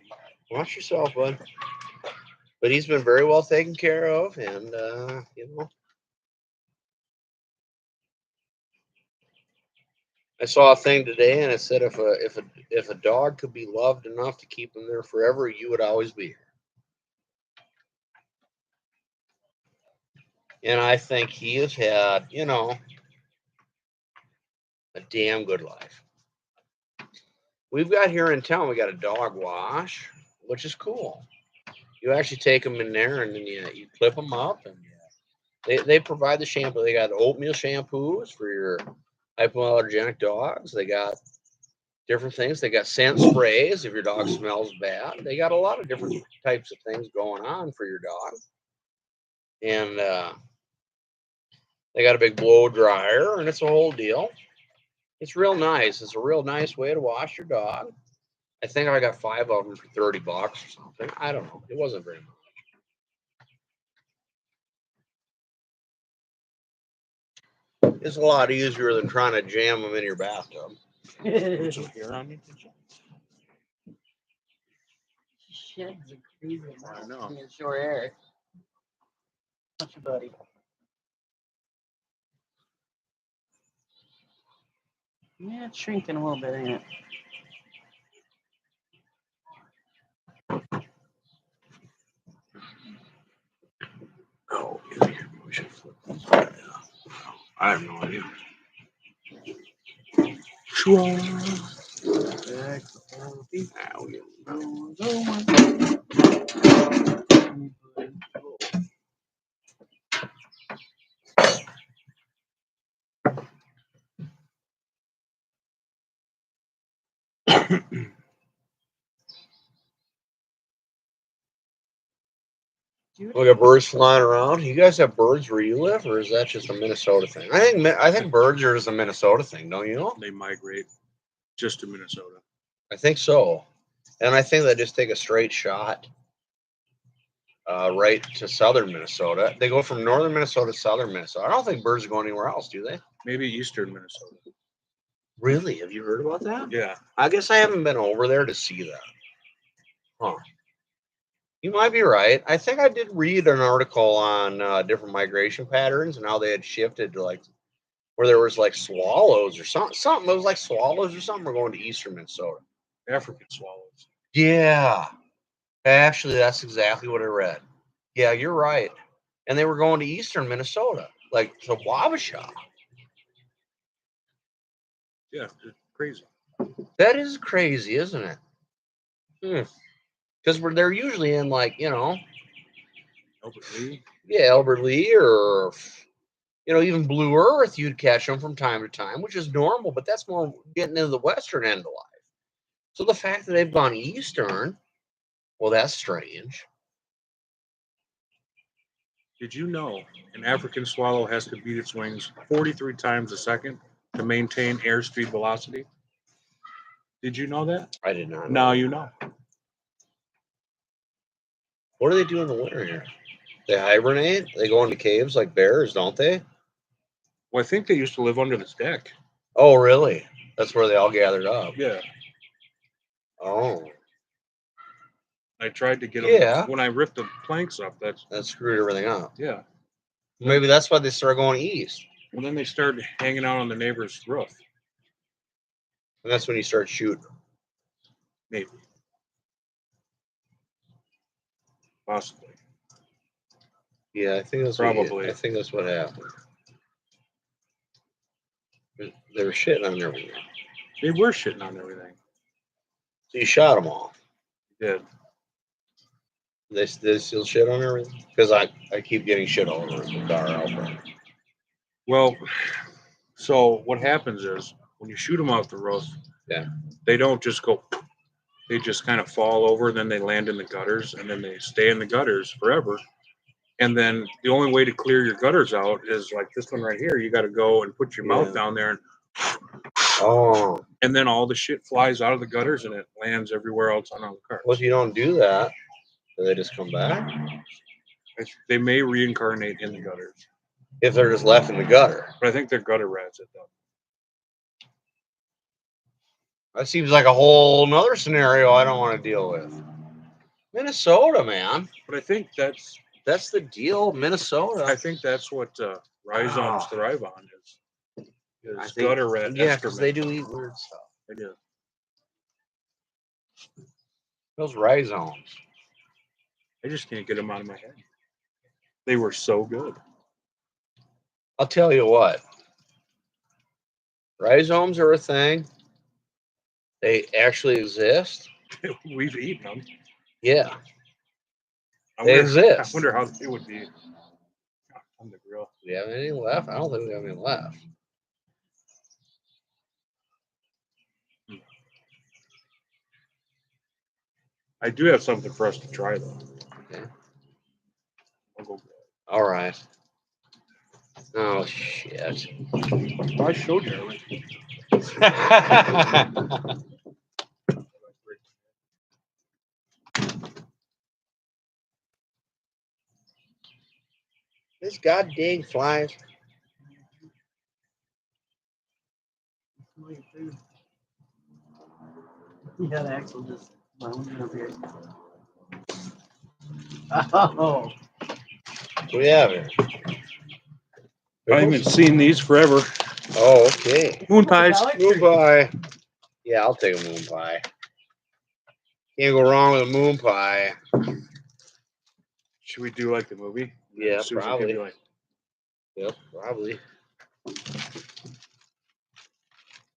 Watch yourself, bud. But he's been very well taken care of, and you know. I saw a thing today, and it said if a dog could be loved enough to keep him there forever, you would always be here. And I think he has had, you know, a damn good life. We've got here in town, we got a dog wash, which is cool. You actually take them in there and then you clip them up, and they provide the shampoo. They got oatmeal shampoos for your hypoallergenic dogs. They got different things. They got scent sprays if your dog smells bad. They got a lot of different types of things going on for your dog. And they got a big blow dryer, and it's a whole deal. It's real nice. It's a real nice way to wash your dog. I think I got 5 of them for $30 or something. I don't know. It wasn't very much. It's a lot easier than trying to jam them in your bathtub. Put some hair on me, did you? Sheds are crazy. I know. In short hair. What's your buddy? Yeah, it's shrinking a little bit, ain't it? Oh, yeah, we should flip this. I have no idea. We got birds flying around. You guys have birds where you live, or is that just a Minnesota thing? I think birds are just a Minnesota thing, don't you know? They migrate just to Minnesota. I think so, and I think they just take a straight shot right to southern Minnesota. They go from northern Minnesota to southern Minnesota. I don't think birds are going anywhere else, do they? Maybe eastern Minnesota. Really? Have you heard about that? Yeah. I guess I haven't been over there to see that. Huh. You might be right. I think I did read an article on different migration patterns and how they had shifted to like where there was like swallows or something. It was like swallows or something were going to eastern Minnesota. African swallows. Yeah. Actually, that's exactly what I read. Yeah, you're right. And they were going to eastern Minnesota, like to Wabasha. Yeah, it's crazy. That is crazy, isn't it? Because they're usually in like, Albert Lee. yeah, Albert Lee or even Blue Earth, you'd catch them from time to time, which is normal, but that's more getting into the western end of life. So the fact that they've gone eastern, well, that's strange. Did you know an African swallow has to beat its wings 43 times a second to maintain airspeed velocity? Did you know that? I did not know. Now you know. What do they do in the winter here? They hibernate? They go into caves like bears, don't they? Well, I think they used to live under this deck. Oh, really? That's where they all gathered up. Yeah. Oh. I tried to get them. Yeah. When I ripped the planks up, That screwed everything up. yeah. Maybe that's why they started going east. Well, then they started hanging out on the neighbor's roof. And that's when you start shooting. Maybe. Possibly. Yeah, I think that's Probably. I think that's what happened. They were shitting on everything. They were shitting on everything. So you shot them all. Did. They still shit on everything? Because I keep getting shit all over the car out. Well, so what happens is when you shoot them off the roof, Yeah. they don't just go. They just kind of fall over, then they land in the gutters, and then they stay in the gutters forever. And then the only way to clear your gutters out is like this one right here. You got to go and put your mouth down there, and then all the shit flies out of the gutters and it lands everywhere else on all the cars. Well, if you don't do that, do they just come back? They may reincarnate in the gutters, If they're just left in the gutter. but I think they're gutter rats at that. That seems like a whole nother scenario I don't want to deal with. Minnesota, man. But I think That's the deal, Minnesota. I think that's what rhizomes thrive on is think- gutter rat. Yeah, because excrement. they do eat weird stuff. They do. Those rhizomes. I just can't get them out of my head. They were so good. I'll tell you what. Rhizomes are a thing. They actually exist? We've eaten them. Yeah. I They wonder, I exist. wonder how they would be on the grill. Do we have any left? I don't think we have any left. I do have something for us to try though. Okay. I'll go. All right. Oh, shit. I showed you everything. This god dang flies. Yeah, the Axel just lounging up here. Oh, What do we have here? I haven't seen these forever. Oh, okay. Moon pies. Moon pie. Yeah, I'll take a moon pie. Can't go wrong with a moon pie. Should we do like the movie? Yeah, Susan can probably. be like, Yep, probably.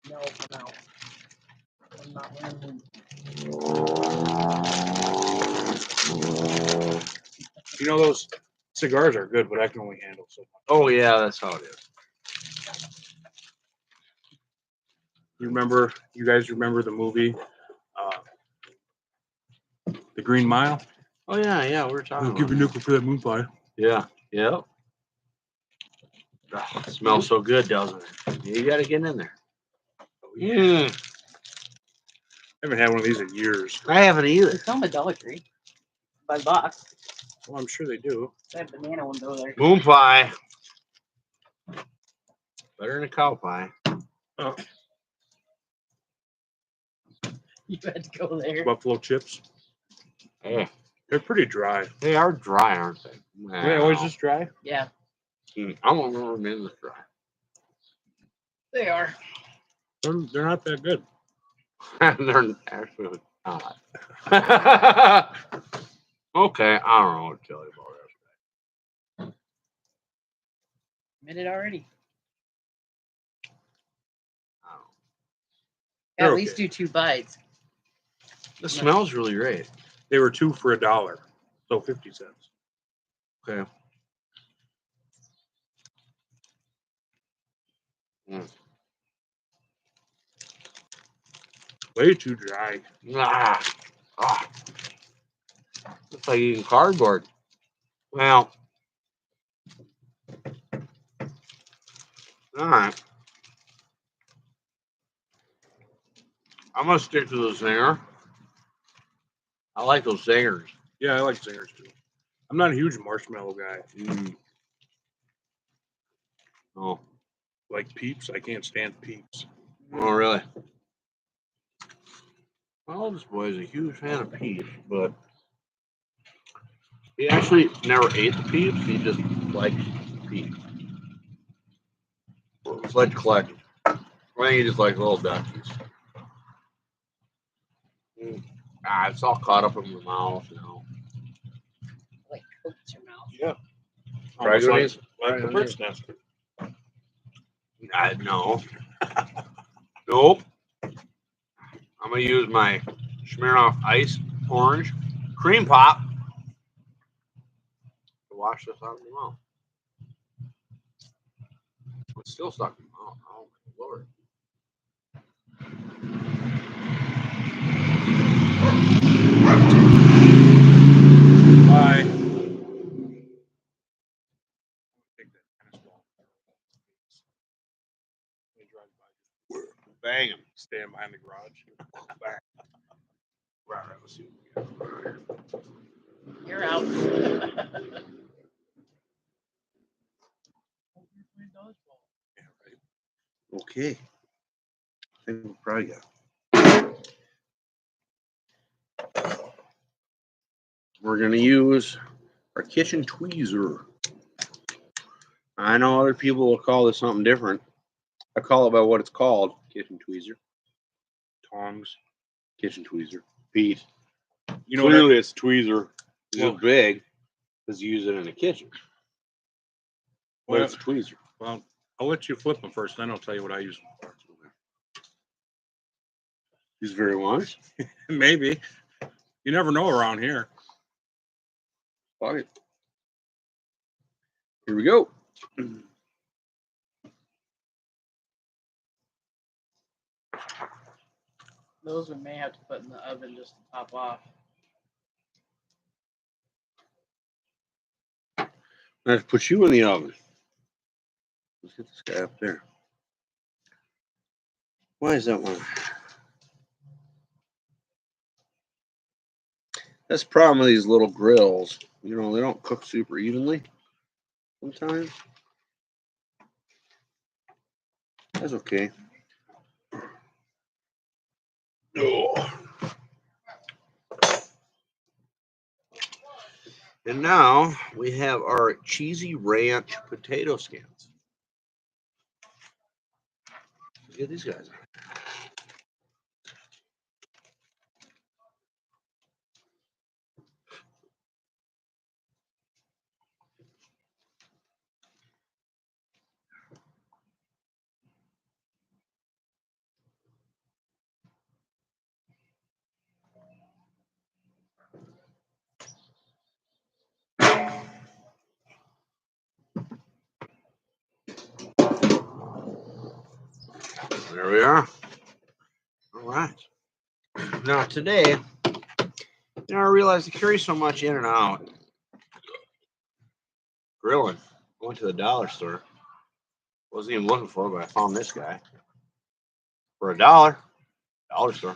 no, I'm out. I'm not wearing you know, those cigars are good, but I can only handle so much. Oh, yeah, that's how it is. You guys remember the movie, The Green Mile? Oh, yeah, we were talking I'll give you about nickel for that moon pie. Yeah, yep. Oh, it smells so good, doesn't it? You got to get in there. Yeah. I haven't had one of these in years. I haven't either. It's on the Dollar Tree. $5. Well, I'm sure they do. They have banana ones over there. Moon pie. Better than a cow pie. Oh, You had to go there. buffalo chips. Yeah. They're pretty dry. They are dry, aren't they? Are they always just dry? Yeah, I don't remember them being this dry. they are. They're not that good. They're actually not. Okay, I don't know what to tell you about this. Admitted already. I don't know. Yeah, They're at least okay. do 2 bites. The smells really great. They were 2 for $1, so 50 cents. Okay. Mm. Way too dry. Ah. It's like eating cardboard. Well, all right. I'm gonna stick to the zinger. I like those zingers. Yeah, I like zingers too. I'm not a huge marshmallow guy. Oh, Like Peeps, I can't stand Peeps. oh, really? Well, this boy is a huge fan of Peeps, but he actually never ate the Peeps. He just likes Peeps. It's like collecting. I think he just likes little duckies. It's all caught up in my mouth now. Like coats your mouth. Yeah. Right, Almost goodies? like the bird's nest. No. Nope. I'm gonna use my Smirnoff Ice Orange Cream Pop to wash this out of my mouth. It's still stuck in my mouth. Oh my lord. Bye. Take that tennis ball. They drive by, just Bang him. stand behind the garage. Right, let's see what we got. You're out. Yeah, right. Okay. I think we probably got. We're gonna use our kitchen tweezer. I know other people will call this something different. I call it by what it's called, kitchen tweezer. Tongs. Kitchen tweezer. Pete. You know what? Clearly it's tweezer. It's Well- big because you use it in the kitchen. But Well, it's a tweezer. well, I'll let you flip them first, then I'll tell you what I use them for. He's very wise. Maybe. You never know around here. Fuck it. Here we go. Those we may have to put in the oven just to top off. I have to put you in the oven. Let's get this guy up there. Why is that one? That's the problem with these little grills. You know, they don't cook super evenly sometimes. That's okay. Oh. And now we have our cheesy ranch potato skins. Look at these guys. There we are. All right. Now today, I realized to carry so much in and out. Grillin. I went to the dollar store. Wasn't even looking for it, but I found this guy for $1. Dollar store.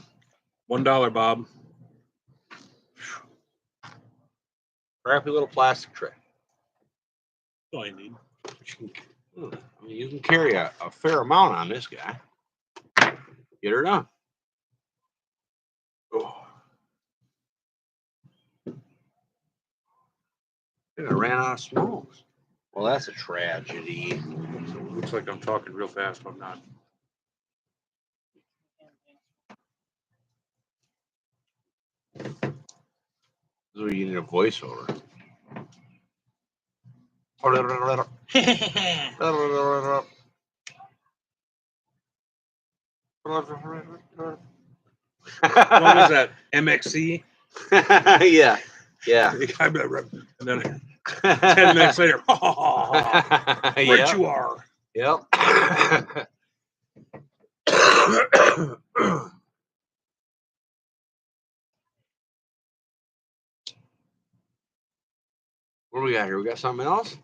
$1, Bob. Crappy little plastic tray. That's all you need. I mean, you can carry a fair amount on this guy. Get her done. Oh. I ran out of smokes. Well, that's a tragedy. Looks like I'm talking real fast, but I'm not. This is where you need a voiceover. What was that? MXC? Yeah. Yeah. And then 10 minutes later, right Yep. you are. Yep. What do we got here? We got something else?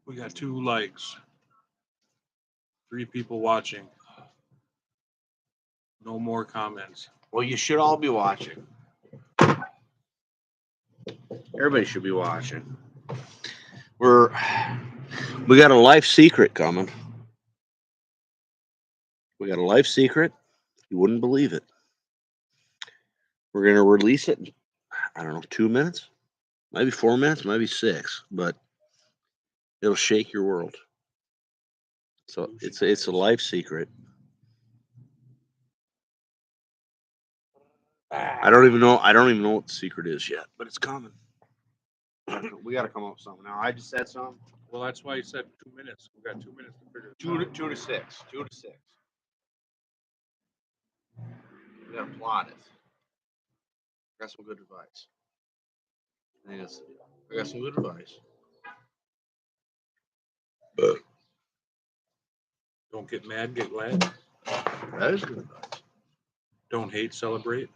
We got 2 likes. 3 people watching. No more comments. Well, you should all be watching. Everybody should be watching. We got a life secret coming. We got a life secret. You wouldn't believe it. We're going to release it in, I don't know, 2 minutes, maybe 4 minutes, maybe 6, but it'll shake your world. So it's a life secret. I don't even know what the secret is yet, but it's coming. We got to come up with something now. I just said something. Well, that's why you said 2 minutes. We got 2 minutes to figure it Two out. to 6. 2 to 6. We got to plot it. I got some good advice. I got some good advice. Don't get mad, get glad. That is good advice. Don't hate, celebrate.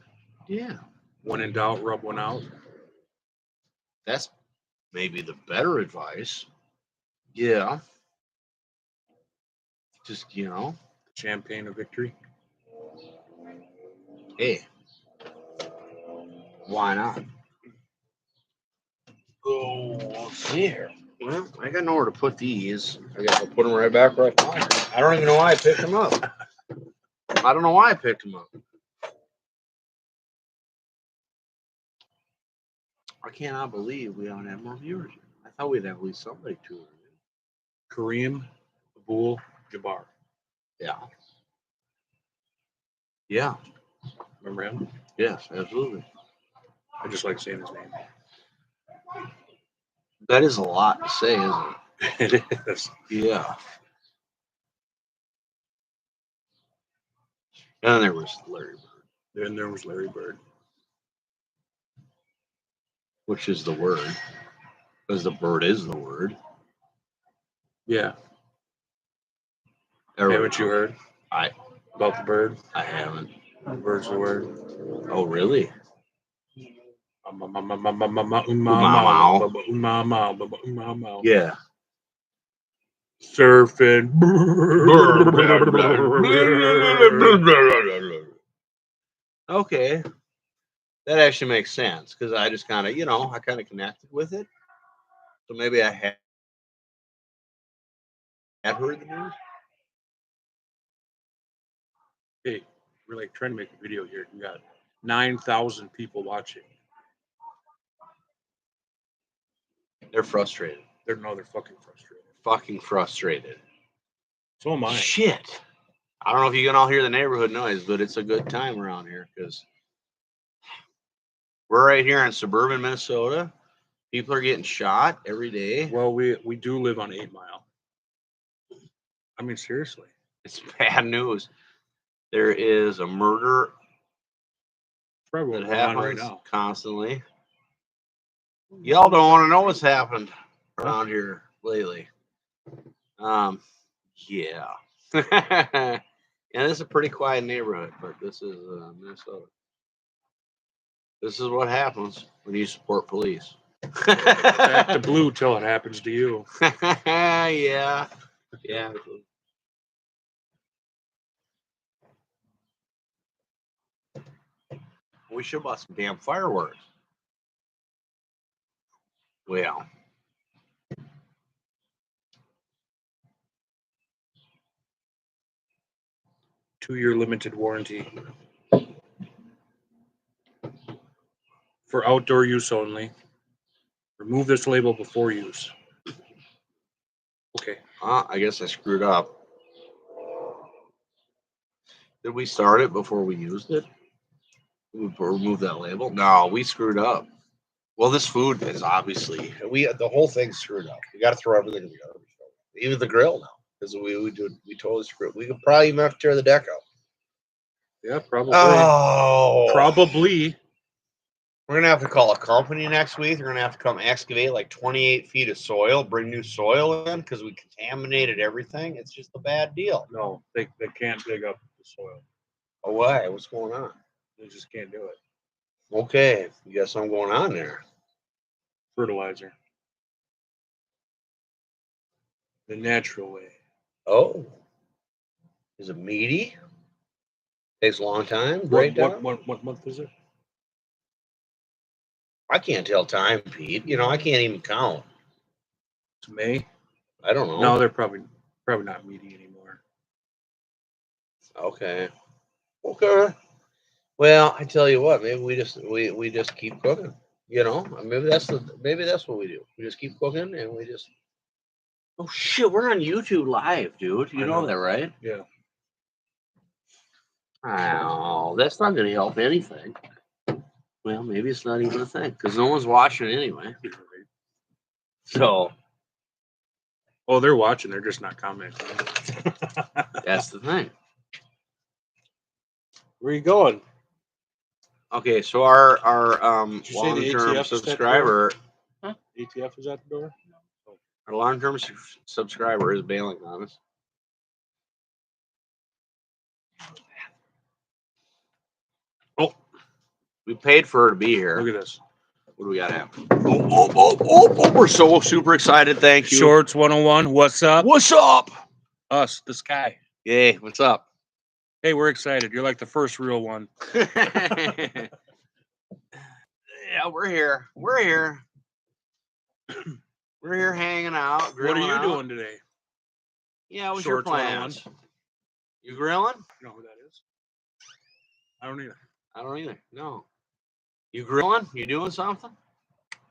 Yeah. When in doubt, rub one out. That's maybe the better advice. Yeah. Just, Champagne of victory. hey, why not? Oh, let's see here. Well, I got nowhere to put these. I guess I'll put them right back right now. I don't even know why I picked them up. I don't know why I picked them up. I cannot believe we don't have more viewers. I thought we'd have at least somebody to it. Kareem Abdul-Jabbar. Yeah. Yeah. Remember him? Yes, absolutely. I just like saying his name. That is a lot to say, isn't it? It is. Yeah. And then there was Larry Bird, Then there was Larry Bird. which is the word, because the bird is the word. Yeah. Everybody Haven't you knows. heard about the bird? I haven't. The bird's the word. Oh, really? Yeah. Surfing. Okay. That actually makes sense because I just kind of, I kind of connected with it. So maybe I had heard the news. Hey, we're like trying to make a video here. We got 9,000 people watching. They're frustrated. They're fucking frustrated. Fucking frustrated. So am I. Shit. I don't know if you can all hear the neighborhood noise, but it's a good time around here because we're right here in suburban Minnesota. People are getting shot every day. Well, we do live on 8 Mile. I mean, seriously. It's bad news. There is a murder Probably that what's going on happens right now. constantly. Y'all don't want to know what's happened around here lately. Yeah. And this is a pretty quiet neighborhood, but this is Minnesota. This is what happens when you support police. Back to blue till it happens to you. Yeah. Yeah. We should have bought some damn fireworks. Well. Two-year limited warranty. For outdoor use only. Remove this label before use. Okay. I guess I screwed up. Did we start it before we used it? We remove that label? No, we screwed up. Well, this food is obviously the whole thing's screwed up. We got to throw everything in the garbage, even the grill now, because we totally screwed. We could probably even have to tear the deck out. Yeah, probably. Oh, Probably. we're gonna have to call a company next week. They're gonna have to come excavate like 28 feet of soil, bring new soil in because we contaminated everything. It's just a bad deal. No, they can't dig up the soil. Oh, why? What's going on? They just can't do it. Okay, you got something going on there. Fertilizer. The natural way. Oh, is it meaty? Takes a long time. Break down. What month is it? I can't tell time, Pete. I can't even count. It's May. I don't know. No, they're probably not meaty anymore. Okay. Well, I tell you what, maybe we just keep cooking. Maybe that's what we do. We just keep cooking and we just. Oh shit, we're on YouTube Live, dude. You know that, right? Yeah. Oh, that's not going to help anything. Well, maybe it's not even a thing because no one's watching anyway. So. Oh, they're watching. They're just not commenting. That's the thing. Where are you going? Okay, so our long-term long-term subscriber, ATF is at the door? our long-term subscriber is bailing on us. Oh, we paid for her to be here. Look at this. What do we got happen? Oh, we're so super excited. Thank you. Shorts 101. What's up? What's up? Us, the sky. Yay, what's up? Hey, we're excited. You're like the first real one. Yeah, we're here. We're here. We're here hanging out. What are you out. doing today? Yeah, what's your Shorts plans? You grilling? You know who that is? I don't either. I don't either. No. You grilling? You doing something?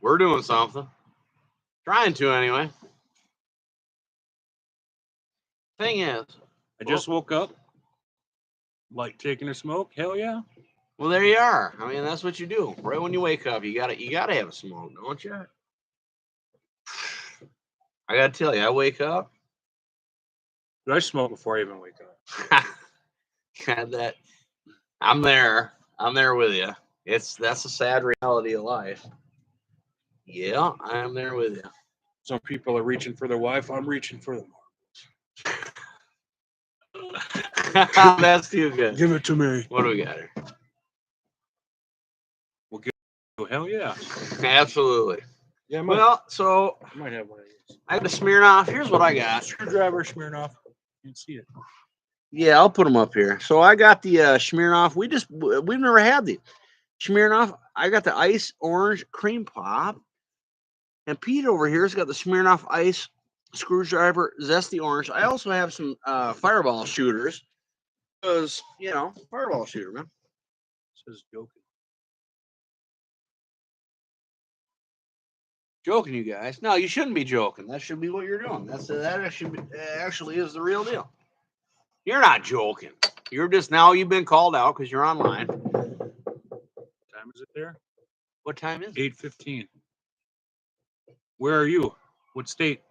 We're doing something. Trying to anyway. Thing is, I just woke up. Like taking a smoke? Hell yeah. well, there you are. I mean, that's what you do. Right when you wake up, you gotta have a smoke, don't you? I gotta tell you, I wake up. Did I smoke before I even wake up? Had that I'm there. I'm there with you. That's a sad reality of life. Yeah, I'm there with you. Some people are reaching for their wife. I'm reaching for them. That's too good. Give it to me. What do we got here? Oh, hell yeah. Absolutely. Yeah, I Well, so might have one of these. I had to smear off. Here's what I got. Screwdriver Smirnoff. You can see it. Yeah, I'll put them up here. So I got the Smirnoff. We've never had the Smirnoff. I got the ice orange cream pop, and Pete over here's got the Smirnoff ice screwdriver zesty orange. I also have some fireball shooters, because fireball shooter, man. Says joking. Joking, you guys. No, you shouldn't be joking. That should be what you're doing. Actually is the real deal. You're not joking. You're just you've been called out because you're online. What time is it there? What time is it? 8:15. Where are you? What state?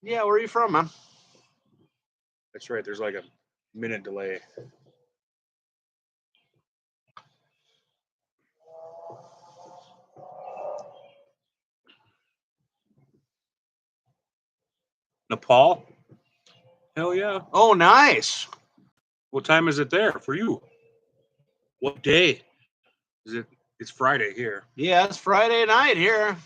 Yeah, where are you from, man? That's right. There's like a minute delay. Nepal? Hell yeah. Oh, nice. What time is it there for you? What day? Is it? It's Friday here. Yeah, it's Friday night here.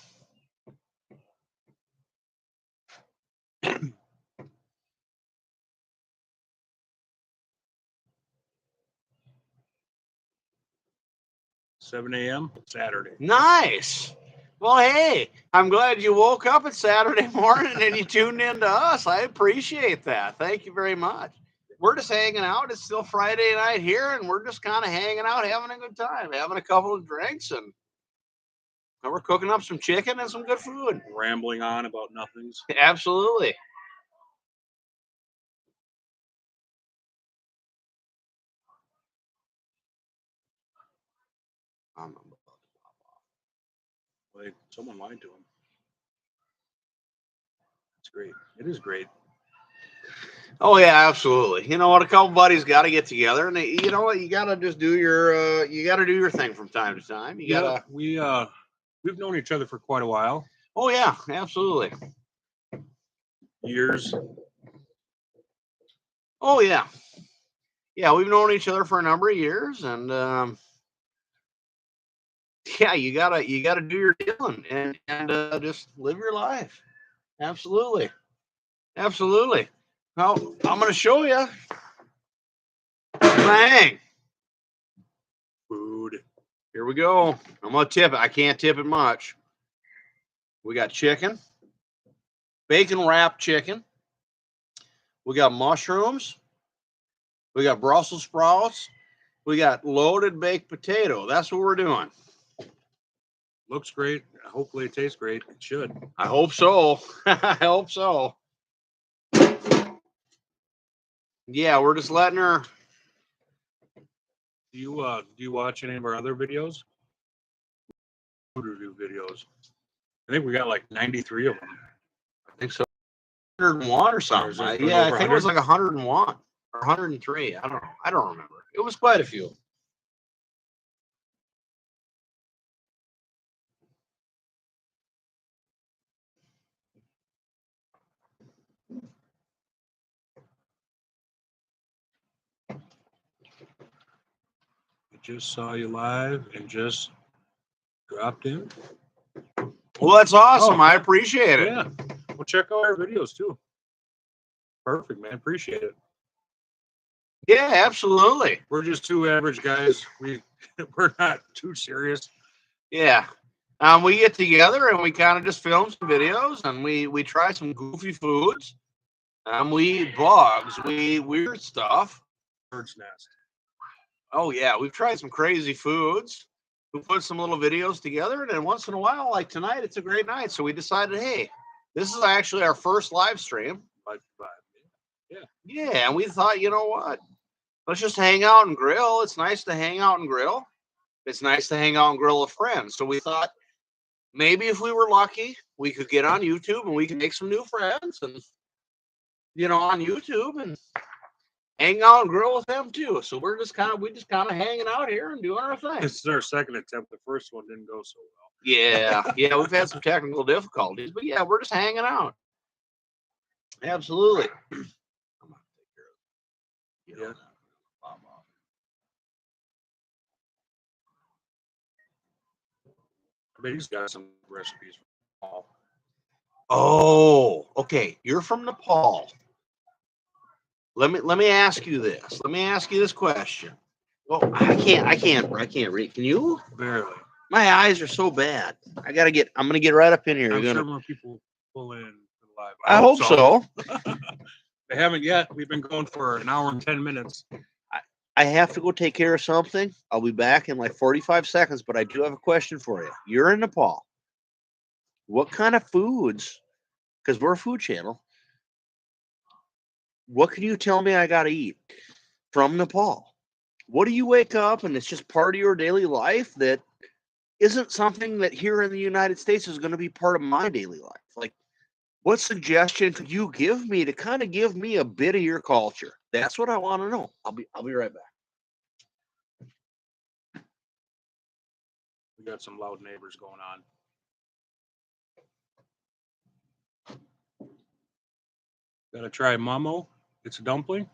$7 a.m. Saturday. Nice. Well, hey, I'm glad you woke up at Saturday morning and you tuned in to us. I appreciate that. Thank you very much. We're just hanging out. It's still Friday night here, and we're just kind of hanging out, having a good time, having a couple of drinks, and we're cooking up some chicken and some good food. Rambling on about nothings. Absolutely. Like someone lied to him. It's great. It is great. Oh yeah, absolutely. You know what? A couple buddies got to get together, and you know what? You got to just do your thing from time to time. We've known each other for quite a while. Oh yeah, absolutely. Years. Oh yeah, yeah. We've known each other for a number of years, and yeah, you gotta do your deal and just live your life. Absolutely, absolutely. Well, I'm gonna show you. Bang. Food. Here we go. I'm gonna tip it. I can't tip it much. We got chicken, bacon wrapped chicken. We got mushrooms. We got Brussels sprouts. We got loaded baked potato. That's what we're doing. Looks great. Hopefully it tastes great. It should. I hope so. I hope so. Yeah, we're just letting her. Do you watch any of our other videos? Food review videos. I think we got like 93 of them. I think so. 101 or something. Yeah, I think it was like 101 or 103. I don't know. I don't remember. It was quite a few. I just saw you live and just dropped in. Well, that's awesome. Oh, I appreciate it. Yeah. Well, check out our videos too. Perfect, man. Appreciate it. Yeah, absolutely. We're just two average guys. We're not too serious. Yeah. We get together and we kind of just film some videos, and we try some goofy foods. We eat bugs. We eat weird stuff. Bird's nest. Oh yeah, we've tried some crazy foods. We put some little videos together, and then once in a while, like tonight, it's a great night. So we decided, hey, this is actually our first live stream. Yeah, and we thought, you know what? Let's just hang out and grill. It's nice to hang out and grill. It's nice to hang out and grill with friends. So we thought maybe if we were lucky, we could get on YouTube and we could make some new friends and on YouTube and hang out and grill with them too. So we just kind of hanging out here and doing our thing. This is our second attempt. The first one didn't go so well. Yeah, we've had some technical difficulties, but yeah, we're just hanging out. Absolutely. I'm gonna take care of it. Yeah. I bet he's got some recipes from Paul. Oh, okay. You're from Nepal. Let me ask you this. Let me ask you this question. Well, I can't read. Can you? Barely. My eyes are so bad. I'm gonna get right up in here. I'm You're sure gonna, more people pull in live. I hope so. They haven't yet. We've been going for an hour and 10 minutes. I have to go take care of something. I'll be back in like 45 seconds, but I do have a question for you. You're in Nepal. What kind of foods? Because we're a food channel. What can you tell me I got to eat from Nepal? What do you wake up and it's just part of your daily life that isn't something that here in the United States is going to be part of my daily life? Like, what suggestion could you give me to kind of give me a bit of your culture? That's what I want to know. I'll be right back. We got some loud neighbors going on. Gotta try mamo. It's a dumpling.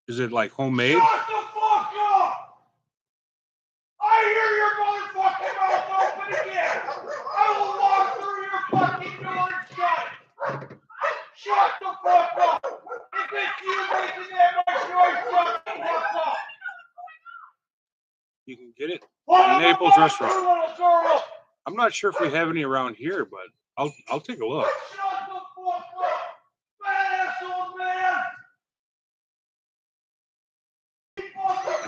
Is it like homemade? Shut the fuck up! I hear your motherfucking mouth open again! I will walk through your fucking door and shut it! Shut the fuck up! If it's you making that much noise, shut the fuck up! You can get it. What Naples am I restaurant. doing, little girl? I'm not sure if we have any around here, but I'll take a look. Shut the fuck up! Fat asshole, man!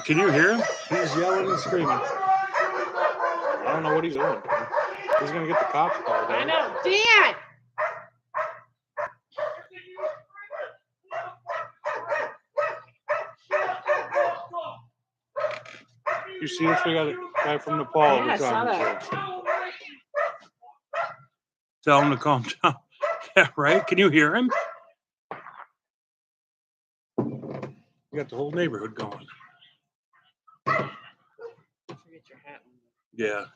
Can you hear him? He's yelling and screaming. I don't know what he's doing. He's gonna get the cops called. I know. Dan! You see this? We got a guy from Nepal. Yeah, we're I saw talking that. to. Tell him to calm down. Yeah, right? Can you hear him? You got the whole neighborhood going. Forget your hat. Yeah.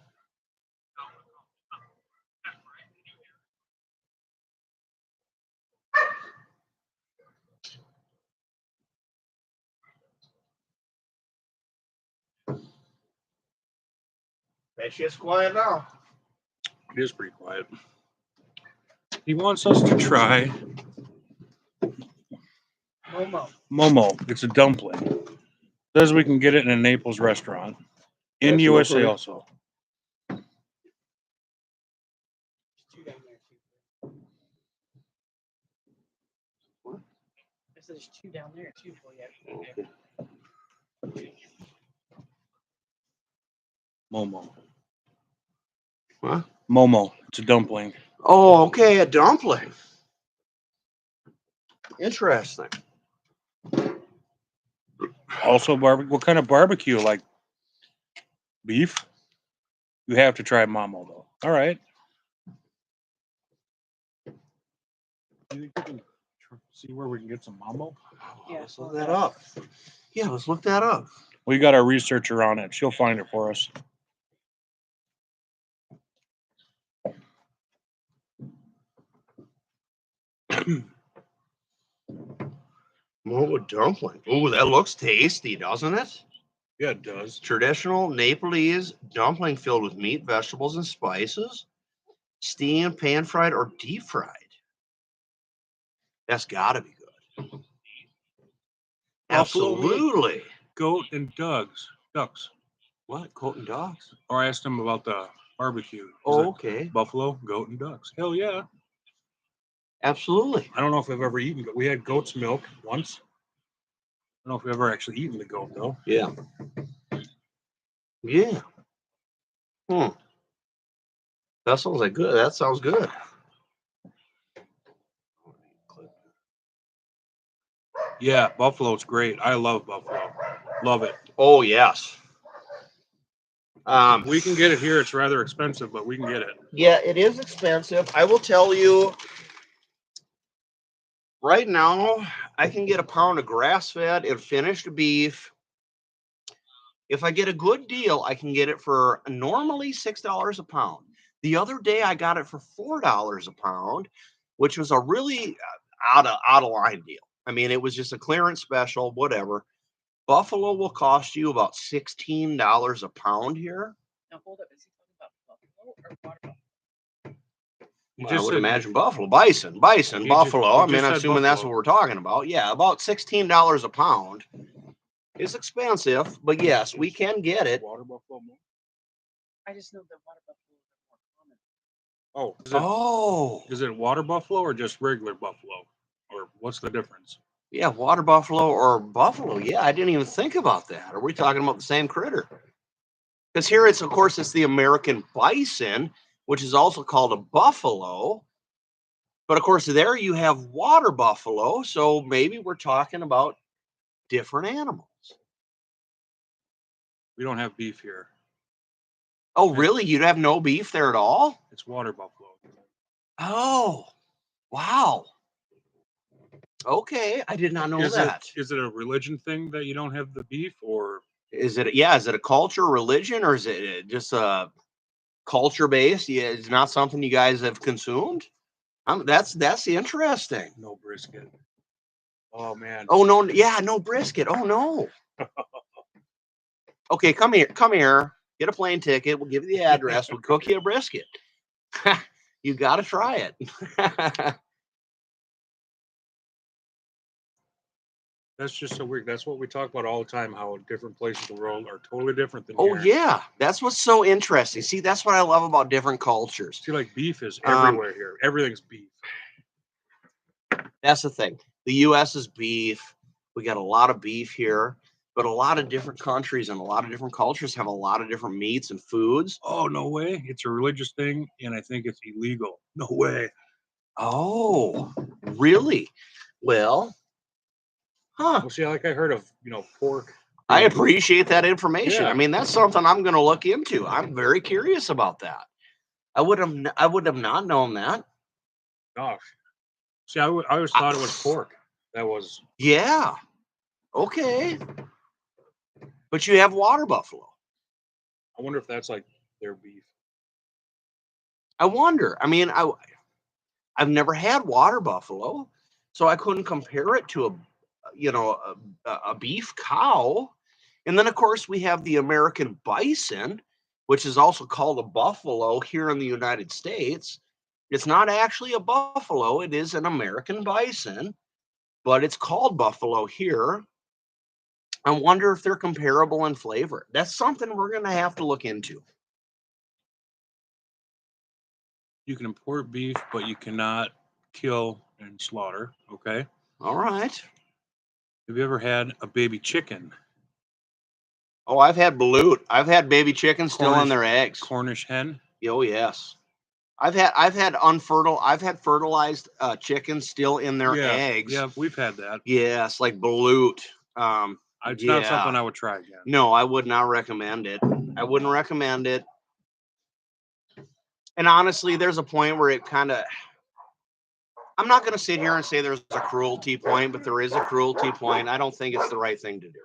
That shit's quiet now. It is pretty quiet. He wants us to try Momo. It's a dumpling. Says we can get it in a Naples restaurant. In That's USA lovely. also. There's two down there too for you. Okay. Momo. What? Momo. It's a dumpling. Oh, okay, a dumpling. Interesting. Also barbecue. What kind of barbecue? Like beef? You have to try Momo though. All right. You think we can see where we can get some Momo? Yeah, Let's look that up. Yeah, let's look that up. We got our researcher on it. She'll find it for us. Momo dumpling. Ooh, that looks tasty, doesn't it? Yeah, it does. Traditional Nepalese dumpling filled with meat, vegetables, and spices. Steamed, pan fried, or deep fried. That's gotta be good. Buffalo meat. Absolutely. Goat and ducks. What? Goat and dogs? Or I asked him about the barbecue. He's Oh, like, okay. buffalo, goat, and ducks. Hell yeah. Absolutely. I don't know if I've ever eaten goat. We had goat's milk once. I don't know if we've ever actually eaten the goat though. Yeah. Yeah. That sounds like good. That sounds good. Yeah, buffalo's great. I love buffalo. Love it. Oh, yes. We can get it here. It's rather expensive, but we can get it. Yeah, it is expensive. I will tell you, Right now, I can get a pound of grass-fed and finished beef. If I get a good deal, I can get it for normally $6 a pound. The other day, I got it for $4 a pound, which was a really out of line deal. I mean, it was just a clearance special, whatever. Buffalo will cost you about $16 a pound here. Now hold up. Is he talking about buffalo or water buffalo? You I just would said imagine buffalo, bison, You buffalo. you I mean, just I'm said assuming that's buffalo. what we're talking about. Yeah, about $16 a pound. It's expensive, but yes, we can get it. Water buffalo more? I just know that water buffalo are more common. Oh, Oh, is it water buffalo or just regular buffalo? Or what's the difference? yeah, water buffalo or buffalo. Yeah, I didn't even think about that. Are we talking about the same critter? Because here it's, of course, it's the American bison, which is also called a buffalo. But of course, there you have water buffalo. So maybe we're talking about different animals. We don't have beef here. Oh, really? You'd have no beef there at all? It's water buffalo. Oh, wow. Okay, I did not know that. Is it a religion thing that you don't have the beef, or Is it, yeah, is it a culture, religion, or is it just a culture based? Yeah, it's not something you guys have consumed. That's interesting. no brisket? Oh man. Oh no, yeah, no brisket. Oh no. Okay, come here. Get a plane ticket. We'll give you the address. We'll cook you a brisket. You got to try it. That's just so weird. That's what we talk about all the time, how different places in the world are totally different than Oh here. yeah, that's what's so interesting. See, that's what I love about different cultures. See, like beef is everywhere here. Everything's beef. That's the thing. The U.S. is beef. We got a lot of beef here, but a lot of different countries and a lot of different cultures have a lot of different meats and foods. Oh, no way. It's a religious thing, and I think it's illegal. No way. Oh, really? Well, huh. Well, see, like I heard of, pork. I appreciate that information. Yeah. I mean, that's something I'm going to look into. I'm very curious about that. I would have not known that. Gosh. See, I always thought it was pork. That was. Yeah. Okay. But you have water buffalo. I wonder if that's like their beef. I wonder. I mean, I've never had water buffalo, so I couldn't compare it to a beef cow. And then of course we have the American bison, which is also called a buffalo here in the United States. It's not actually a buffalo, it is an American bison, but it's called buffalo here. I wonder if they're comparable in flavor. That's something we're going to have to look into. You can import beef, but you cannot kill and slaughter. Okay. All right. Have you ever had a baby chicken? Oh, I've had balut. I've had baby chickens still in their eggs. Cornish hen? Oh yes. I've had fertilized chickens still in their eggs. Yeah, we've had that. Yes, like balut. It's not something I would try again. No, I would not recommend it. I wouldn't recommend it. And honestly, there's a point where it kind of, I'm not going to sit here and say there's a cruelty point, but there is a cruelty point. I don't think it's the right thing to do.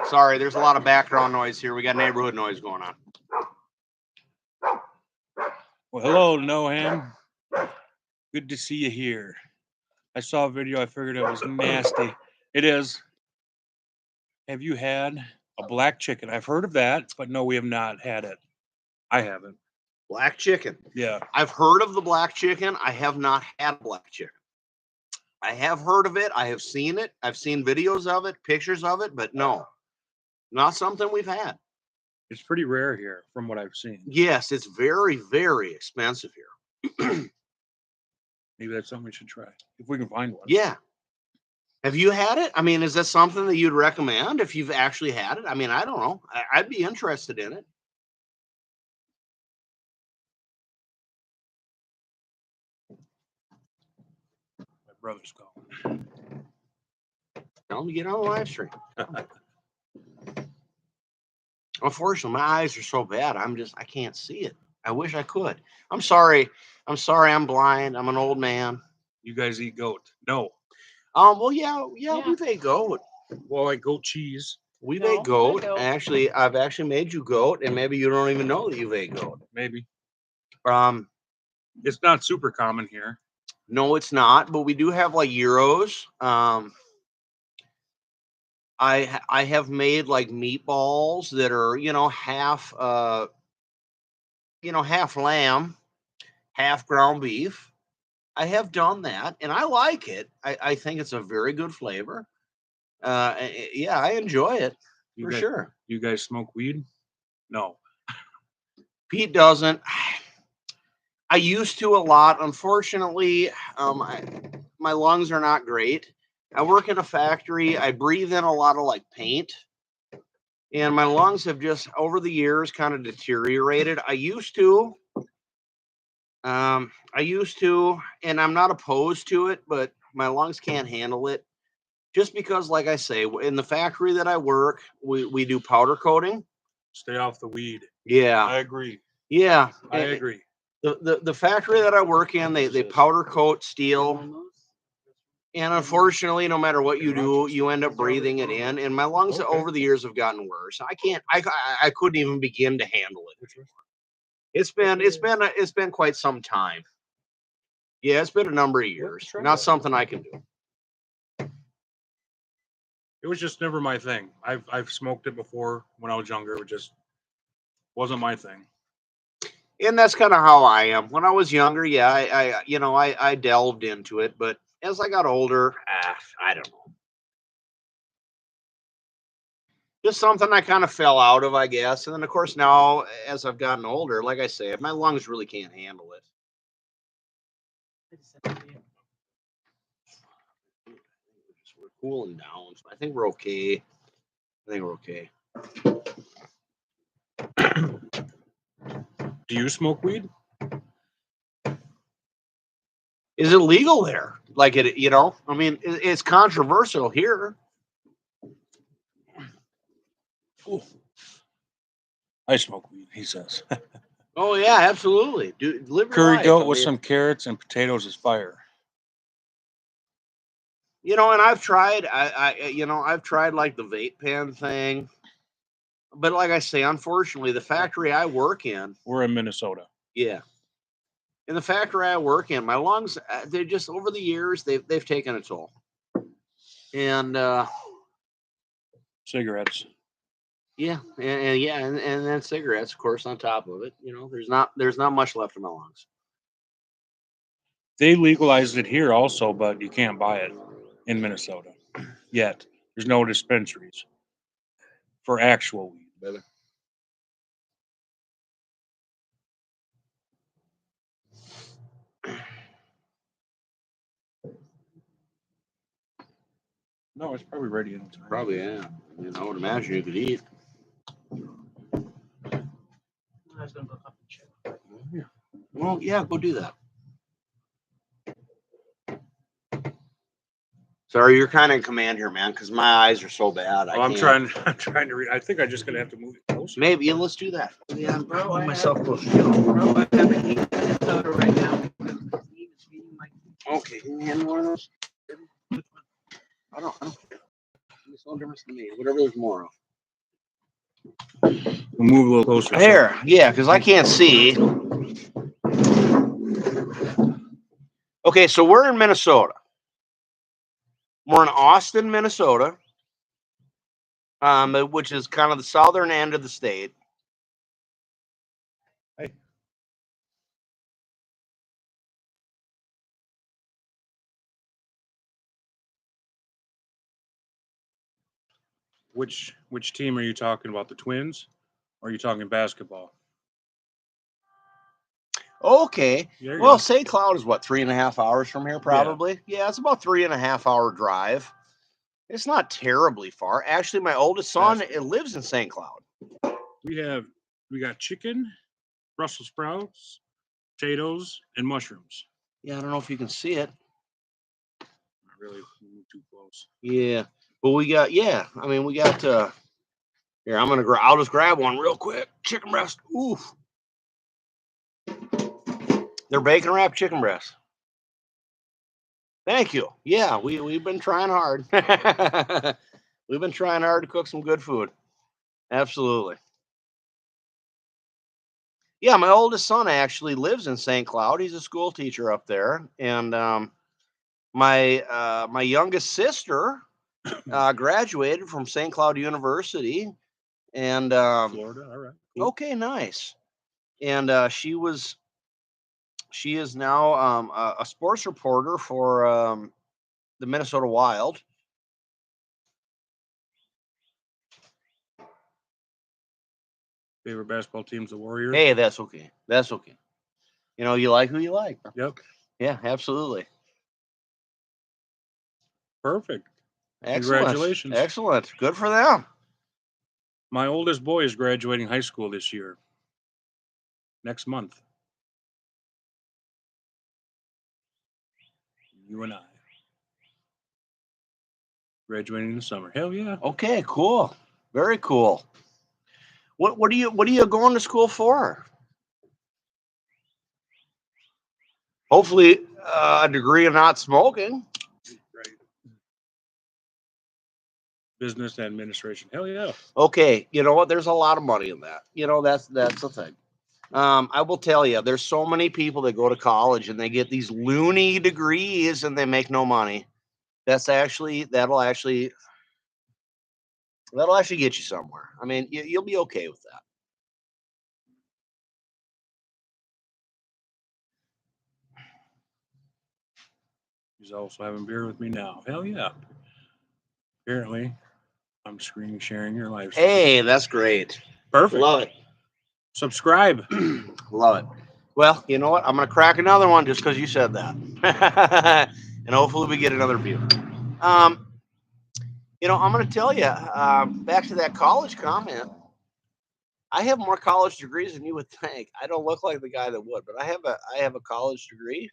Sorry, there's a lot of background noise here. We got neighborhood noise going on. Well, hello, Noham. Good to see you here. I saw a video. I figured it was nasty. It is. Have you had a black chicken? I've heard of that, but no, we have not had it. I haven't. Black chicken. Yeah. I've heard of the black chicken. I have not had black chicken. I have heard of it. I have seen it. I've seen videos of it, pictures of it, but no, not something we've had. It's pretty rare here from what I've seen. Yes, it's very, very expensive here. Maybe that's something we should try if we can find one. Yeah. Have you had it? I mean, is that something that you'd recommend if you've actually had it? I mean, I don't know. I'd be interested in it. My brother's calling. Tell them to get on the live stream. Unfortunately, my eyes are so bad. I can't see it. I wish I could. I'm sorry. I'm blind. I'm an old man. You guys eat goat? No. Well, yeah, Yeah. we've ate goat. Well, like goat cheese, We've No, ate goat. goat. Actually, I've actually made you goat, and maybe you don't even know that you've ate goat. maybe. Um, It's not super common here. no, it's not, but we do have like gyros. I have made like meatballs that are, half half lamb, half ground beef. I have done that and I like it. I think it's a very good flavor. Yeah, I enjoy it You for guys, sure. You guys smoke weed? No. Pete doesn't. I used to a lot. Unfortunately, my lungs are not great. I work in a factory. I breathe in a lot of like paint, and my lungs have just over the years kind of deteriorated. I used to, and I'm not opposed to it, but my lungs can't handle it. Just because, like I say, in the factory that I work, we do powder coating. Stay off the weed. Yeah, I agree. yeah. I agree. The factory that I work in, they powder coat steel. And unfortunately, no matter what you do, you end up breathing it in. And my lungs over the years have gotten worse. I couldn't even begin to handle it. It's been quite some time. Yeah, it's been a number of years. Not something I can do. It was just never my thing. I've smoked it before when I was younger. It just wasn't my thing. And that's kind of how I am. When I was younger, yeah, I delved into it, but as I got older, I don't know. Just something I kind of fell out of, I guess. And then, of course, now as I've gotten older, like I say, my lungs really can't handle it. We're cooling down. So I think we're okay. Do you smoke weed? Is it legal there? Like I mean, it's controversial here. Ooh. I smoke weed, he says. Oh yeah, absolutely. Live your Curry life. goat I with mean, some carrots and potatoes is fire. and I've tried. I've tried like the vape pen thing, but like I say, unfortunately, the factory I work in. We're in Minnesota. Yeah. In the factory I work in, my lungs, they're just over the years, they've taken a toll. And Cigarettes. yeah, and then cigarettes, of course, on top of it. There's not much left in my lungs. They legalized it here also, but you can't buy it in Minnesota yet. There's no dispensaries for actual weed. Baby. No, it's probably ready in time. Probably, yeah. I would imagine you could eat. Yeah. Well, yeah, go do that. Sorry, you're kind of in command here, man, because my eyes are so bad. I'm trying to read. I think I'm just gonna have to move it closer. Maybe, yeah, let's do that. Yeah, bro, I myself closer. Bro, I have a heat soda right now. Okay, can you hand me one of those? I don't care. It's no difference to me. Whatever there's more of. We'll move a little closer. Here, yeah, because I can't see. Okay, so we're in Minnesota. We're in Austin, Minnesota, which is kind of the southern end of the state. Hey. Which team are you talking about? The Twins? Or are you talking basketball? Okay. There you Well, go. St. Cloud is what, 3.5 hours from here, probably? Yeah, it's about 3.5 hour drive. It's not terribly far. Actually, my oldest son lives in St. Cloud. We got chicken, Brussels sprouts, potatoes, and mushrooms. Yeah, I don't know if you can see it. Not really too close. Yeah, but we got here. I'll just grab one real quick. Chicken breast. Oof. They're bacon wrapped chicken breasts. Thank you. Yeah, we've been trying hard. We've been trying hard to cook some good food. Absolutely. Yeah, my oldest son actually lives in St. Cloud. He's a school teacher up there, and my youngest sister graduated from St. Cloud University, and Florida. All right. Cool. okay, nice. And she is now a sports reporter for the Minnesota Wild. Favorite basketball team's the Warriors. Hey, that's okay. That's okay. You know, you like who you like. Yep. Yeah, absolutely. Perfect. Excellent. Congratulations. Excellent. Good for them. My oldest boy is graduating high school this year. Next month. You and I. Graduating in the summer. Hell yeah. Okay, cool. Very cool. What are you going to school for? Hopefully a degree in not smoking. Right. Business administration. Hell yeah. Okay, you know what? There's a lot of money in that. You know, that's the thing. I will tell you, there's so many people that go to college and they get these loony degrees and they make no money. That'll actually get you somewhere. I mean, you'll be okay with that. He's also having beer with me now. Hell yeah. Apparently, I'm screen sharing your live stream. Hey, that's great. Perfect. Love it. Subscribe. Love it. Well, you know what? I'm going to crack another one just because you said that. And hopefully we get another view. You know, I'm going to tell you, back to that college comment, I have more college degrees than you would think. I don't look like the guy that would, but I have a college degree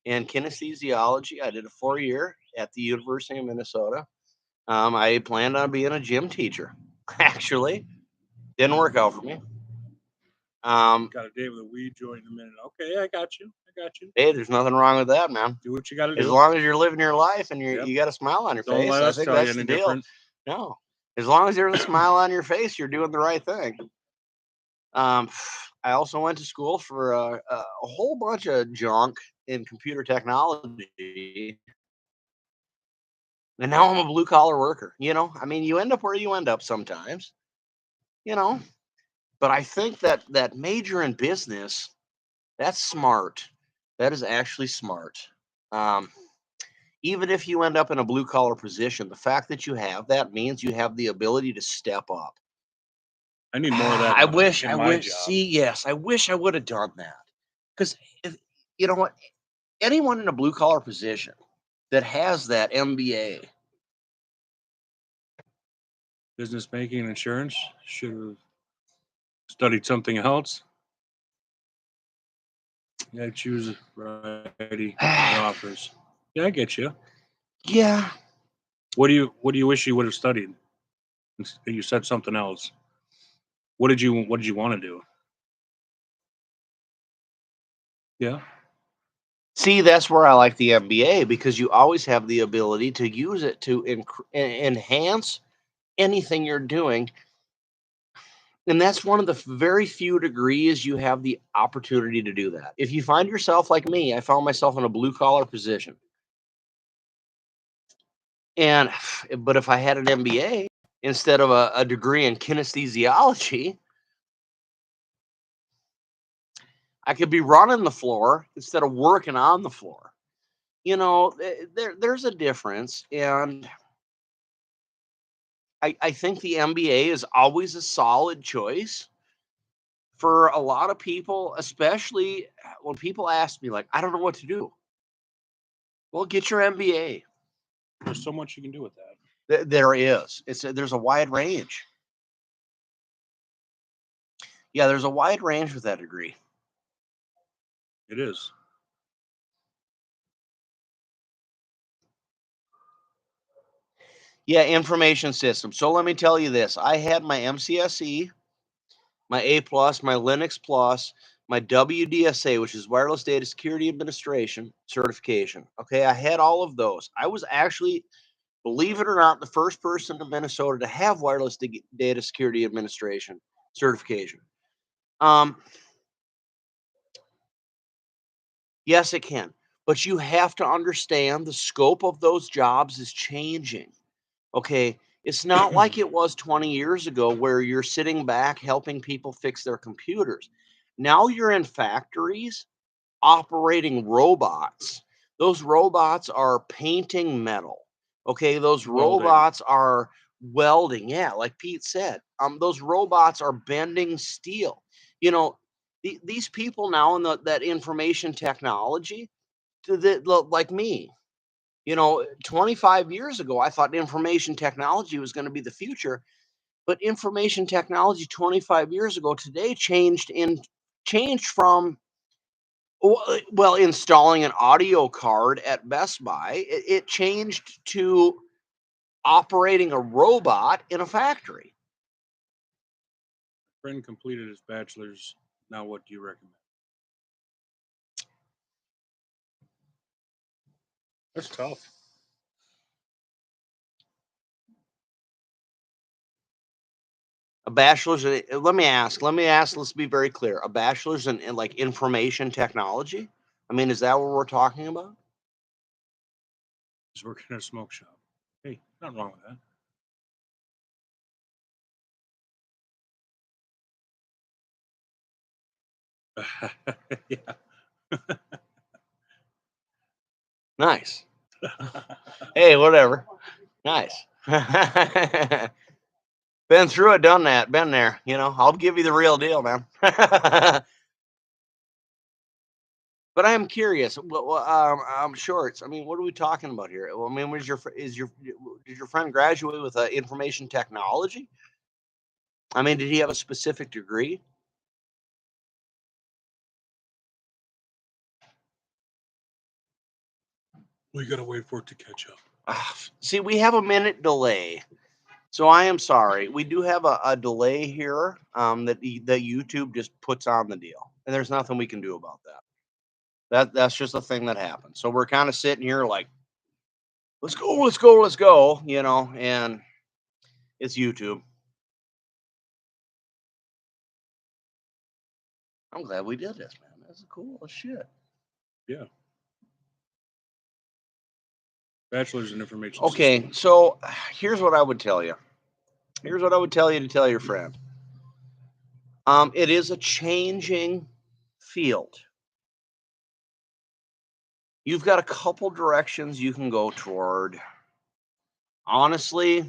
in kinesthesiology. I did a 4-year at the University of Minnesota. I planned on being a gym teacher. Actually, didn't work out for me. Got a date with a weed joint in a minute. Okay, I got you. Hey, there's nothing wrong with that, man. Do what you got to do. As long as you're living your life and Yep. you got a smile on your Don't face, let I us think tell you that's any the deal. different. No, as long as there's a smile on your face, you're doing the right thing. I also went to school for a whole bunch of junk in computer technology, and now I'm a blue collar worker. You know, I mean, you end up where you end up sometimes. You know, but I think that major in business, that's smart. That is actually smart. Even if you end up in a blue collar position, the fact that you have that means you have the ability to step up. I need more of that. I wish. job. See, yes, I wish I would have done that. Because you know what, anyone in a blue collar position that has that MBA, Business banking and insurance, should have studied something else. Yeah, choose variety offers. Yeah, I get you. yeah, What do you wish you would have studied? You said something else. What did you want to do? Yeah. see, that's where I like the MBA, because you always have the ability to use it to enhance anything you're doing. And that's one of the very few degrees you have the opportunity to do that. If you find yourself like me, I found myself in a blue collar position. But if I had an MBA instead of a degree in kinesthesiology, I could be running the floor instead of working on the floor. You know, there's a difference. And I think the MBA is always a solid choice for a lot of people, especially when people ask me, like, I don't know what to do. Well, get your MBA. There's so much you can do with that. There is. There's a wide range. Yeah, there's a wide range with that degree. It is. Yeah, information system. So let me tell you this. I had my MCSE, my A+, my Linux+, my WDSA, which is Wireless Data Security Administration certification. Okay, I had all of those. I was actually, believe it or not, the first person in Minnesota to have Wireless Data Security Administration certification. Yes, it can, but you have to understand the scope of those jobs is changing. Okay, it's not like it was 20 years ago where you're sitting back helping people fix their computers. Now you're in factories operating robots. Those robots are painting metal. Okay, those Welding. robots are welding. Yeah, like Pete said, those robots are bending steel. You know, these people now in that information technology, like me, 25 years ago, I thought information technology was going to be the future, but information technology 25 years ago today changed from well, installing an audio card at Best Buy. It changed to operating a robot in a factory. Friend completed his bachelor's. Now, what do you recommend? That's tough. A bachelor's let me ask, let's be very clear. A bachelor's in like information technology? I mean, is that what we're talking about? He's working at a smoke shop. Hey, nothing wrong with that. Yeah. Nice. Hey, whatever. Nice. Been through it, done that, been there. I'll give you the real deal, man. But I am curious. Shorts. I mean, what are we talking about here? Well, I mean, did your friend graduate with information technology? I mean, did he have a specific degree? We gotta wait for it to catch up. See, we have a minute delay, so I am sorry. We do have a delay here that YouTube just puts on the deal, and there's nothing we can do about that. That's just a thing that happens. So we're kind of sitting here like, let's go, and it's YouTube. I'm glad we did this, man. That's cool as shit. Yeah. Bachelor's in information. Okay, systems. so here's what I would tell you. Here's what I would tell you to tell your friend. It is a changing field. You've got a couple directions you can go toward. Honestly,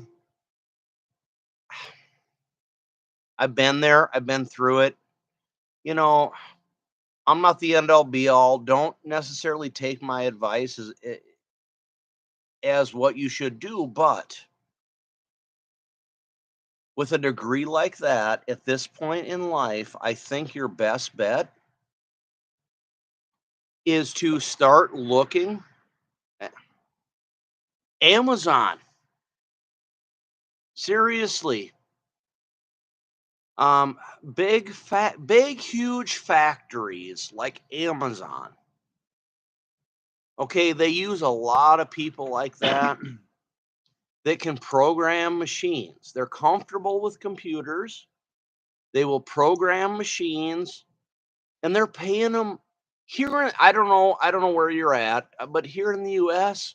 I've been there. I've been through it. I'm not the end all be all. Don't necessarily take my advice as what you should do, but with a degree like that at this point in life, I think your best bet is to start looking at Amazon. Seriously. Big huge factories like Amazon. Okay, they use a lot of people like that that can program machines. They're comfortable with computers. They will program machines, and they're paying them here. I don't know where you're at, but here in the U.S.,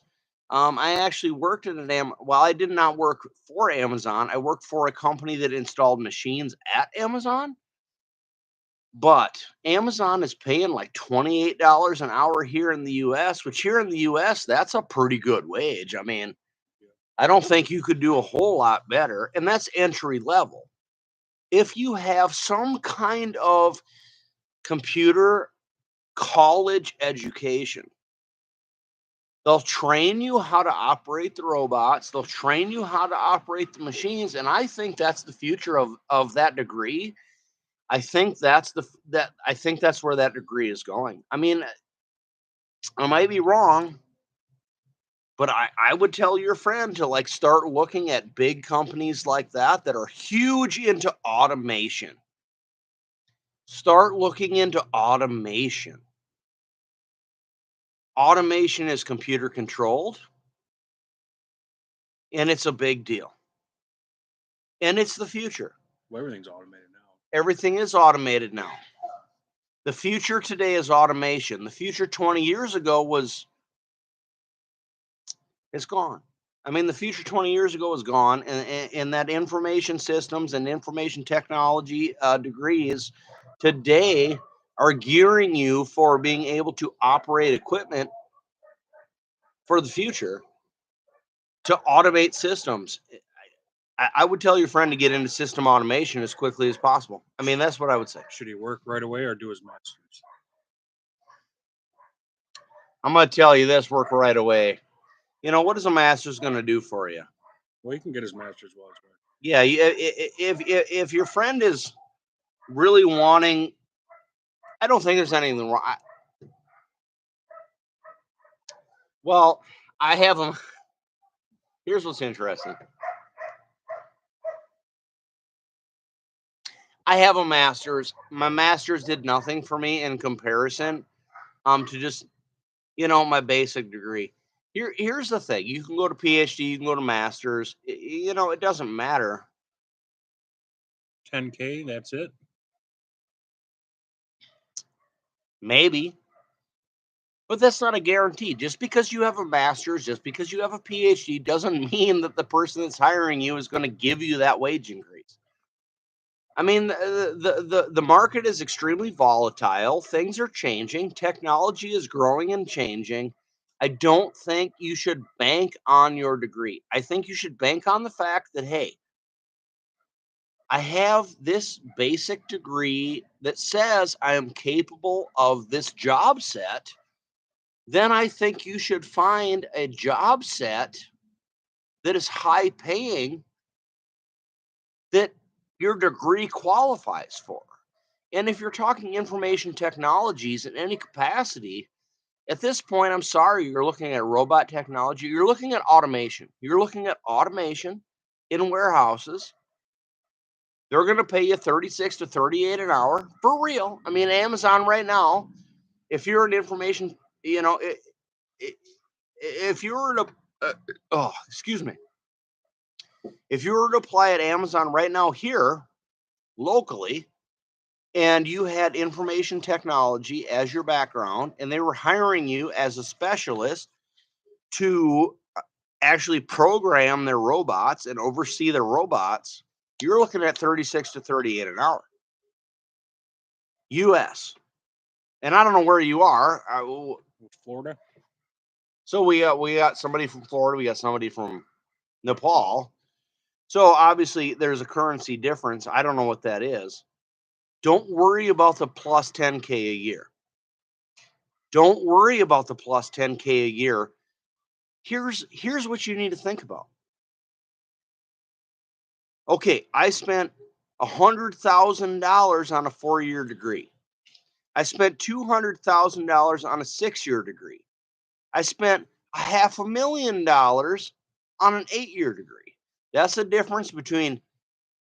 I actually worked at Well, I did not work for Amazon. I worked for a company that installed machines at Amazon. But Amazon is paying like $28 an hour here in the US, which here in the US, that's a pretty good wage. I mean, I don't think you could do a whole lot better. And that's entry level. If you have some kind of computer college education, they'll train you how to operate the robots, they'll train you how to operate the machines. And I think that's the future of that degree. I think that's where that degree is going. I mean, I might be wrong, but I would tell your friend to like start looking at big companies like that are huge into automation. Start looking into automation. Automation is computer controlled, and it's a big deal. And it's the future. Well, everything's automated now. Everything is automated now. The future today is automation. The future 20 years ago it's gone. I mean, the future 20 years ago is gone, and that information systems and information technology degrees today are gearing you for being able to operate equipment for the future to automate systems. I would tell your friend to get into system automation as quickly as possible. I mean, that's what I would say. Should he work right away or do his master's? I'm going to tell you this, work right away. You know, what is a master's going to do for you? Well, he can get his master's while he's working. Yeah, if your friend is really wanting, I don't think there's anything wrong. Well, I have them. Here's what's interesting. I have a master's. My master's did nothing for me in comparison to just, my basic degree. Here's the thing. You can go to PhD, you can go to master's. It doesn't matter. 10K, that's it. Maybe. But that's not a guarantee. Just because you have a master's, just because you have a PhD, doesn't mean that the person that's hiring you is going to give you that wage increase. I mean, the market is extremely volatile. Things are changing. Technology is growing and changing. I don't think you should bank on your degree. I think you should bank on the fact that, hey, I have this basic degree that says I am capable of this job set. Then I think you should find a job set that is high paying that your degree qualifies for. And if you're talking information technologies in any capacity, at this point, I'm sorry, you're looking at robot technology. You're looking at automation. You're looking at automation in warehouses. They're going to pay you 36 to 38 an hour for real. I mean, Amazon right now, if you're an information, if you were to, excuse me, if you were to apply at Amazon right now here locally, and you had information technology as your background, and they were hiring you as a specialist to actually program their robots and oversee their robots, you're looking at 36 to 38 an hour. US. And I don't know where you are. Florida. So we got somebody from Florida, we got somebody from Nepal. So obviously there's a currency difference. I don't know what that is. Don't worry about the plus 10K a year. Don't worry about the plus 10K a year. Here's what you need to think about. Okay, I spent $100,000 on a 4-year degree. I spent $200,000 on a 6-year degree. I spent $500,000 on an 8-year degree. That's the difference between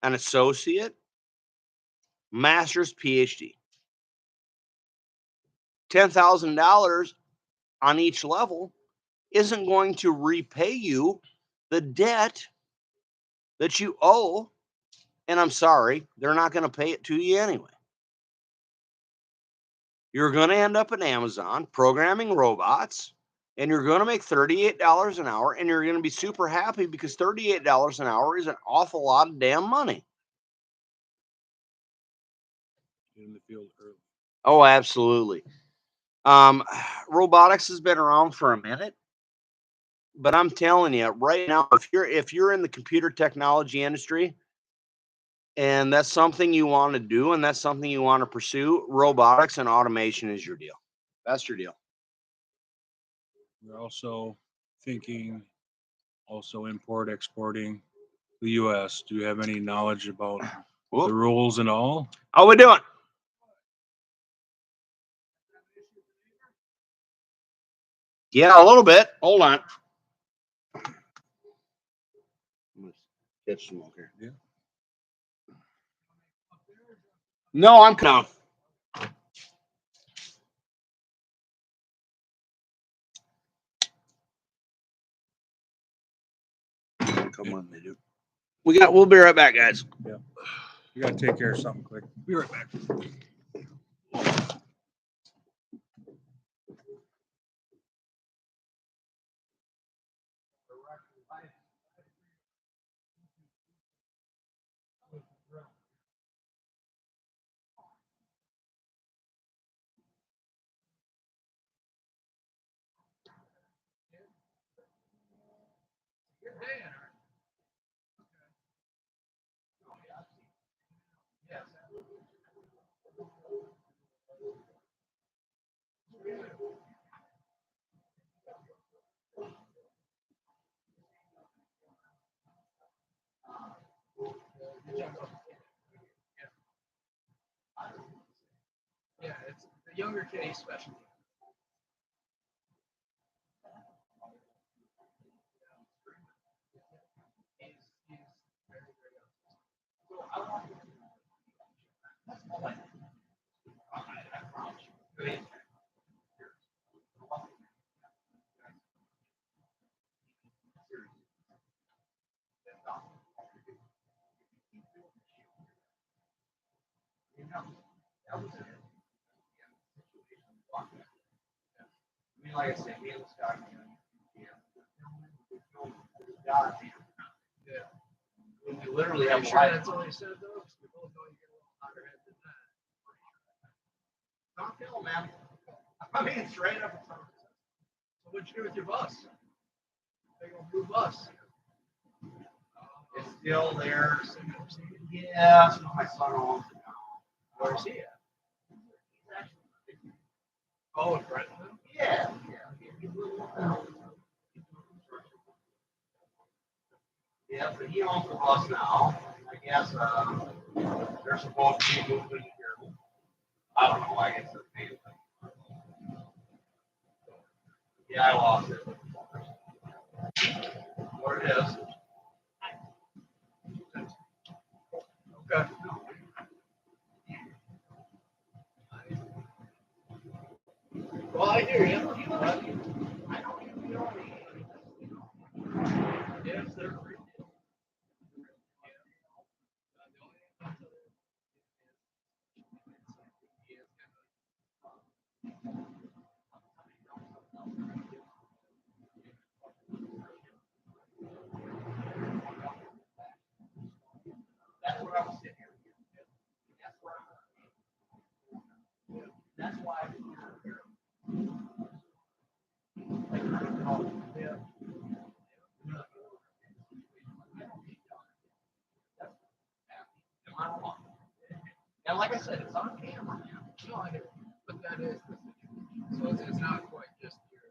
an associate, master's, PhD. $10,000 on each level isn't going to repay you the debt that you owe. And I'm sorry, they're not going to pay it to you anyway. You're going to end up at Amazon programming robots, and you're going to make $38 an hour, and you're going to be super happy because $38 an hour is an awful lot of damn money. In the field early. Oh, absolutely. Robotics has been around for a minute, but I'm telling you right now, if you're in the computer technology industry and that's something you want to do and that's something you want to pursue, robotics and automation is your deal. That's your deal. We're also thinking exporting the U.S. Do you have any knowledge about the rules and all? How we doing? Yeah, a little bit. Hold on. Catch some more here. Yeah. No, I'm coming. Come on, they do. We'll be right back, guys. You gotta take care of something quick. Be right back. Yeah, it's the younger kitty specialty. He's very, very young. So I want to. That's all I need. I promise you. That was it. I mean, like I said, he was got yeah. When you literally have sure that's all he said though? We both know you get a little hotter head than that. Not kill, man. I mean, straight up. So what'd you do with your bus? Big old blue bus. It's still there. Yeah, so my son owns it now. Where's he at? Oh, in Brenton? Yeah. Yeah, but he owns the bus now. I guess they're supposed to be moving here. I don't know. I guess it's maybe. Yeah, I lost it. What it is. Okay. Well, I hear you. I don't even know. Yes, they're free. That's what I was sitting here. That's why I didn't hear. Yeah. And like I said, it's on camera. No, I hear. But that is the situation. So it's not quite just your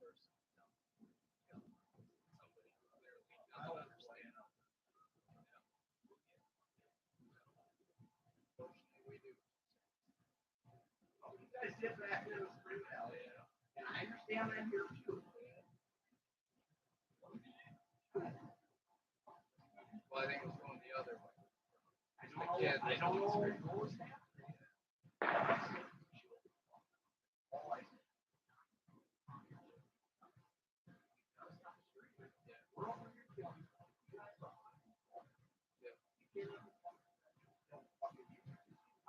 person. I don't understand. We do. You guys did back in the Spring Valley, and I understand that here too. Well, I think it was going the other way. I don't know what was happening.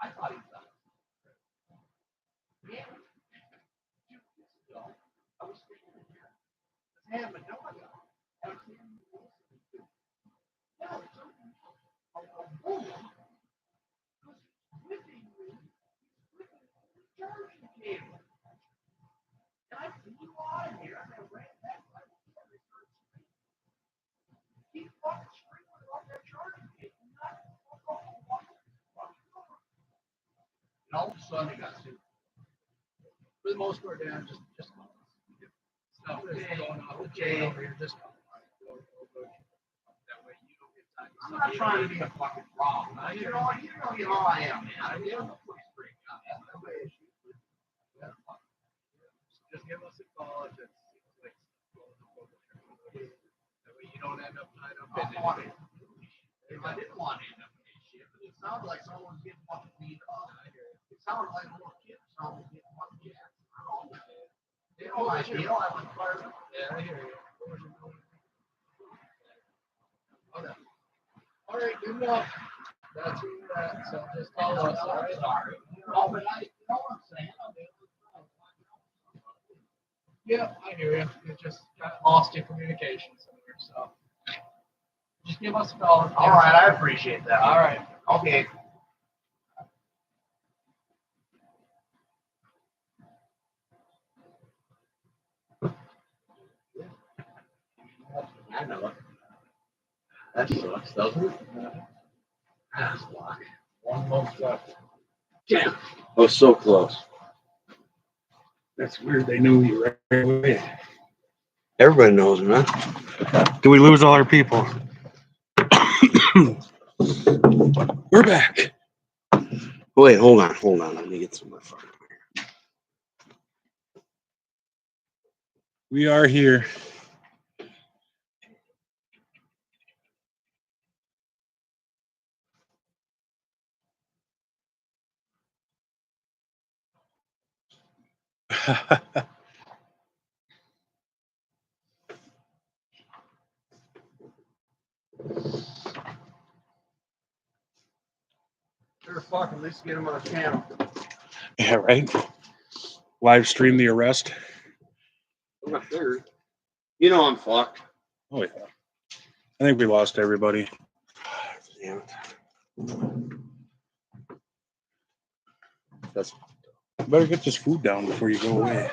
I thought he was out. Yeah. I was thinking, yeah, but no one got it. No, it's a woman. Charging cable. And I flew out of here and I ran back like he fucking screaming on that charging cable. And all of a sudden it got super. For the most part, Dan, just stuff is going off the chain over here. Just that way you don't get time. I'm not trying to be a fucking problem. You know how I am, man. I mean, I'm a pretty straight guy. That's my issue. Just give us a call if it's like that way you don't end up tied up in it. If I didn't want to end up in shit, but it sounds like someone's getting fucking beat up. It sounds like a little kid or someone's getting fucking jacked. You know my deal. I went fired up. Yeah, I hear you. right, good enough. That's where you're at. So just call us. All right. Oh, but I, you know what I'm saying? Yeah, I hear you. You just got lost in communication somewhere. So just give us a call. All right, I appreciate that. All right. Okay. I know it. That sucks, doesn't it? That's why. 1 month left. Damn. I was so close. That's weird. They knew you right away. Everybody knows, man. Do we lose all our people? We're back. Wait, hold on. Let me get some more fire. We are here. Sure, fuck, at least get him on the channel. Yeah, right. Live stream the arrest. I'm not sure. You know I'm fucked. Oh yeah. I think we lost everybody. Damn it. That's Better get this food down before you go away.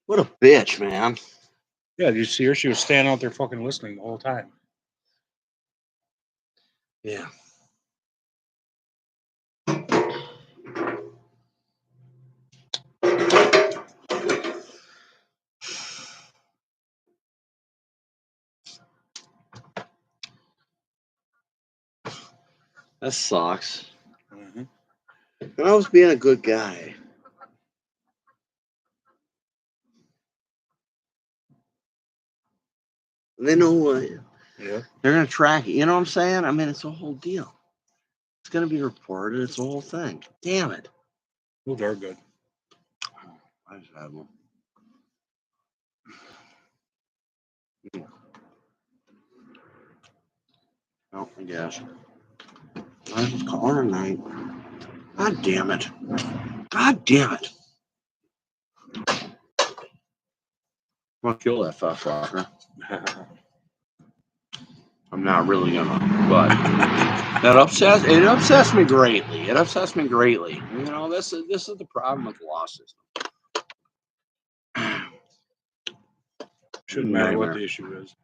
what a bitch, man. Yeah, did you see her? She was standing out there fucking listening the whole time. Yeah. That sucks. Mm-hmm. And I was being a good guy. And they know what Yeah. they're gonna track it. You know what I'm saying? I mean, it's a whole deal. It's gonna be reported. It's a whole thing. Damn it. Those are good. I just had one. Oh, I guess. I was calling tonight. God damn it. God damn it. I'm gonna kill that fat fucker. I'm not really gonna, but it upsets me greatly. It upsets me greatly. You know, this is the problem with the law system. Shouldn't matter what Nightmare. the issue is.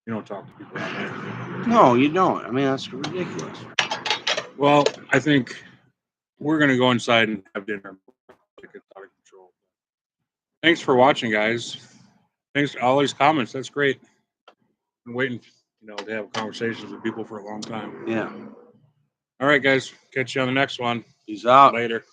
You don't talk to people that way. No, you don't. I mean, that's ridiculous. Well, I think we're gonna go inside and have dinner. Like it's out of control. Thanks for watching, guys. Thanks for all these comments. That's great. I'm waiting, to have conversations with people for a long time. Yeah. All right, guys. Catch you on the next one. He's out. Later.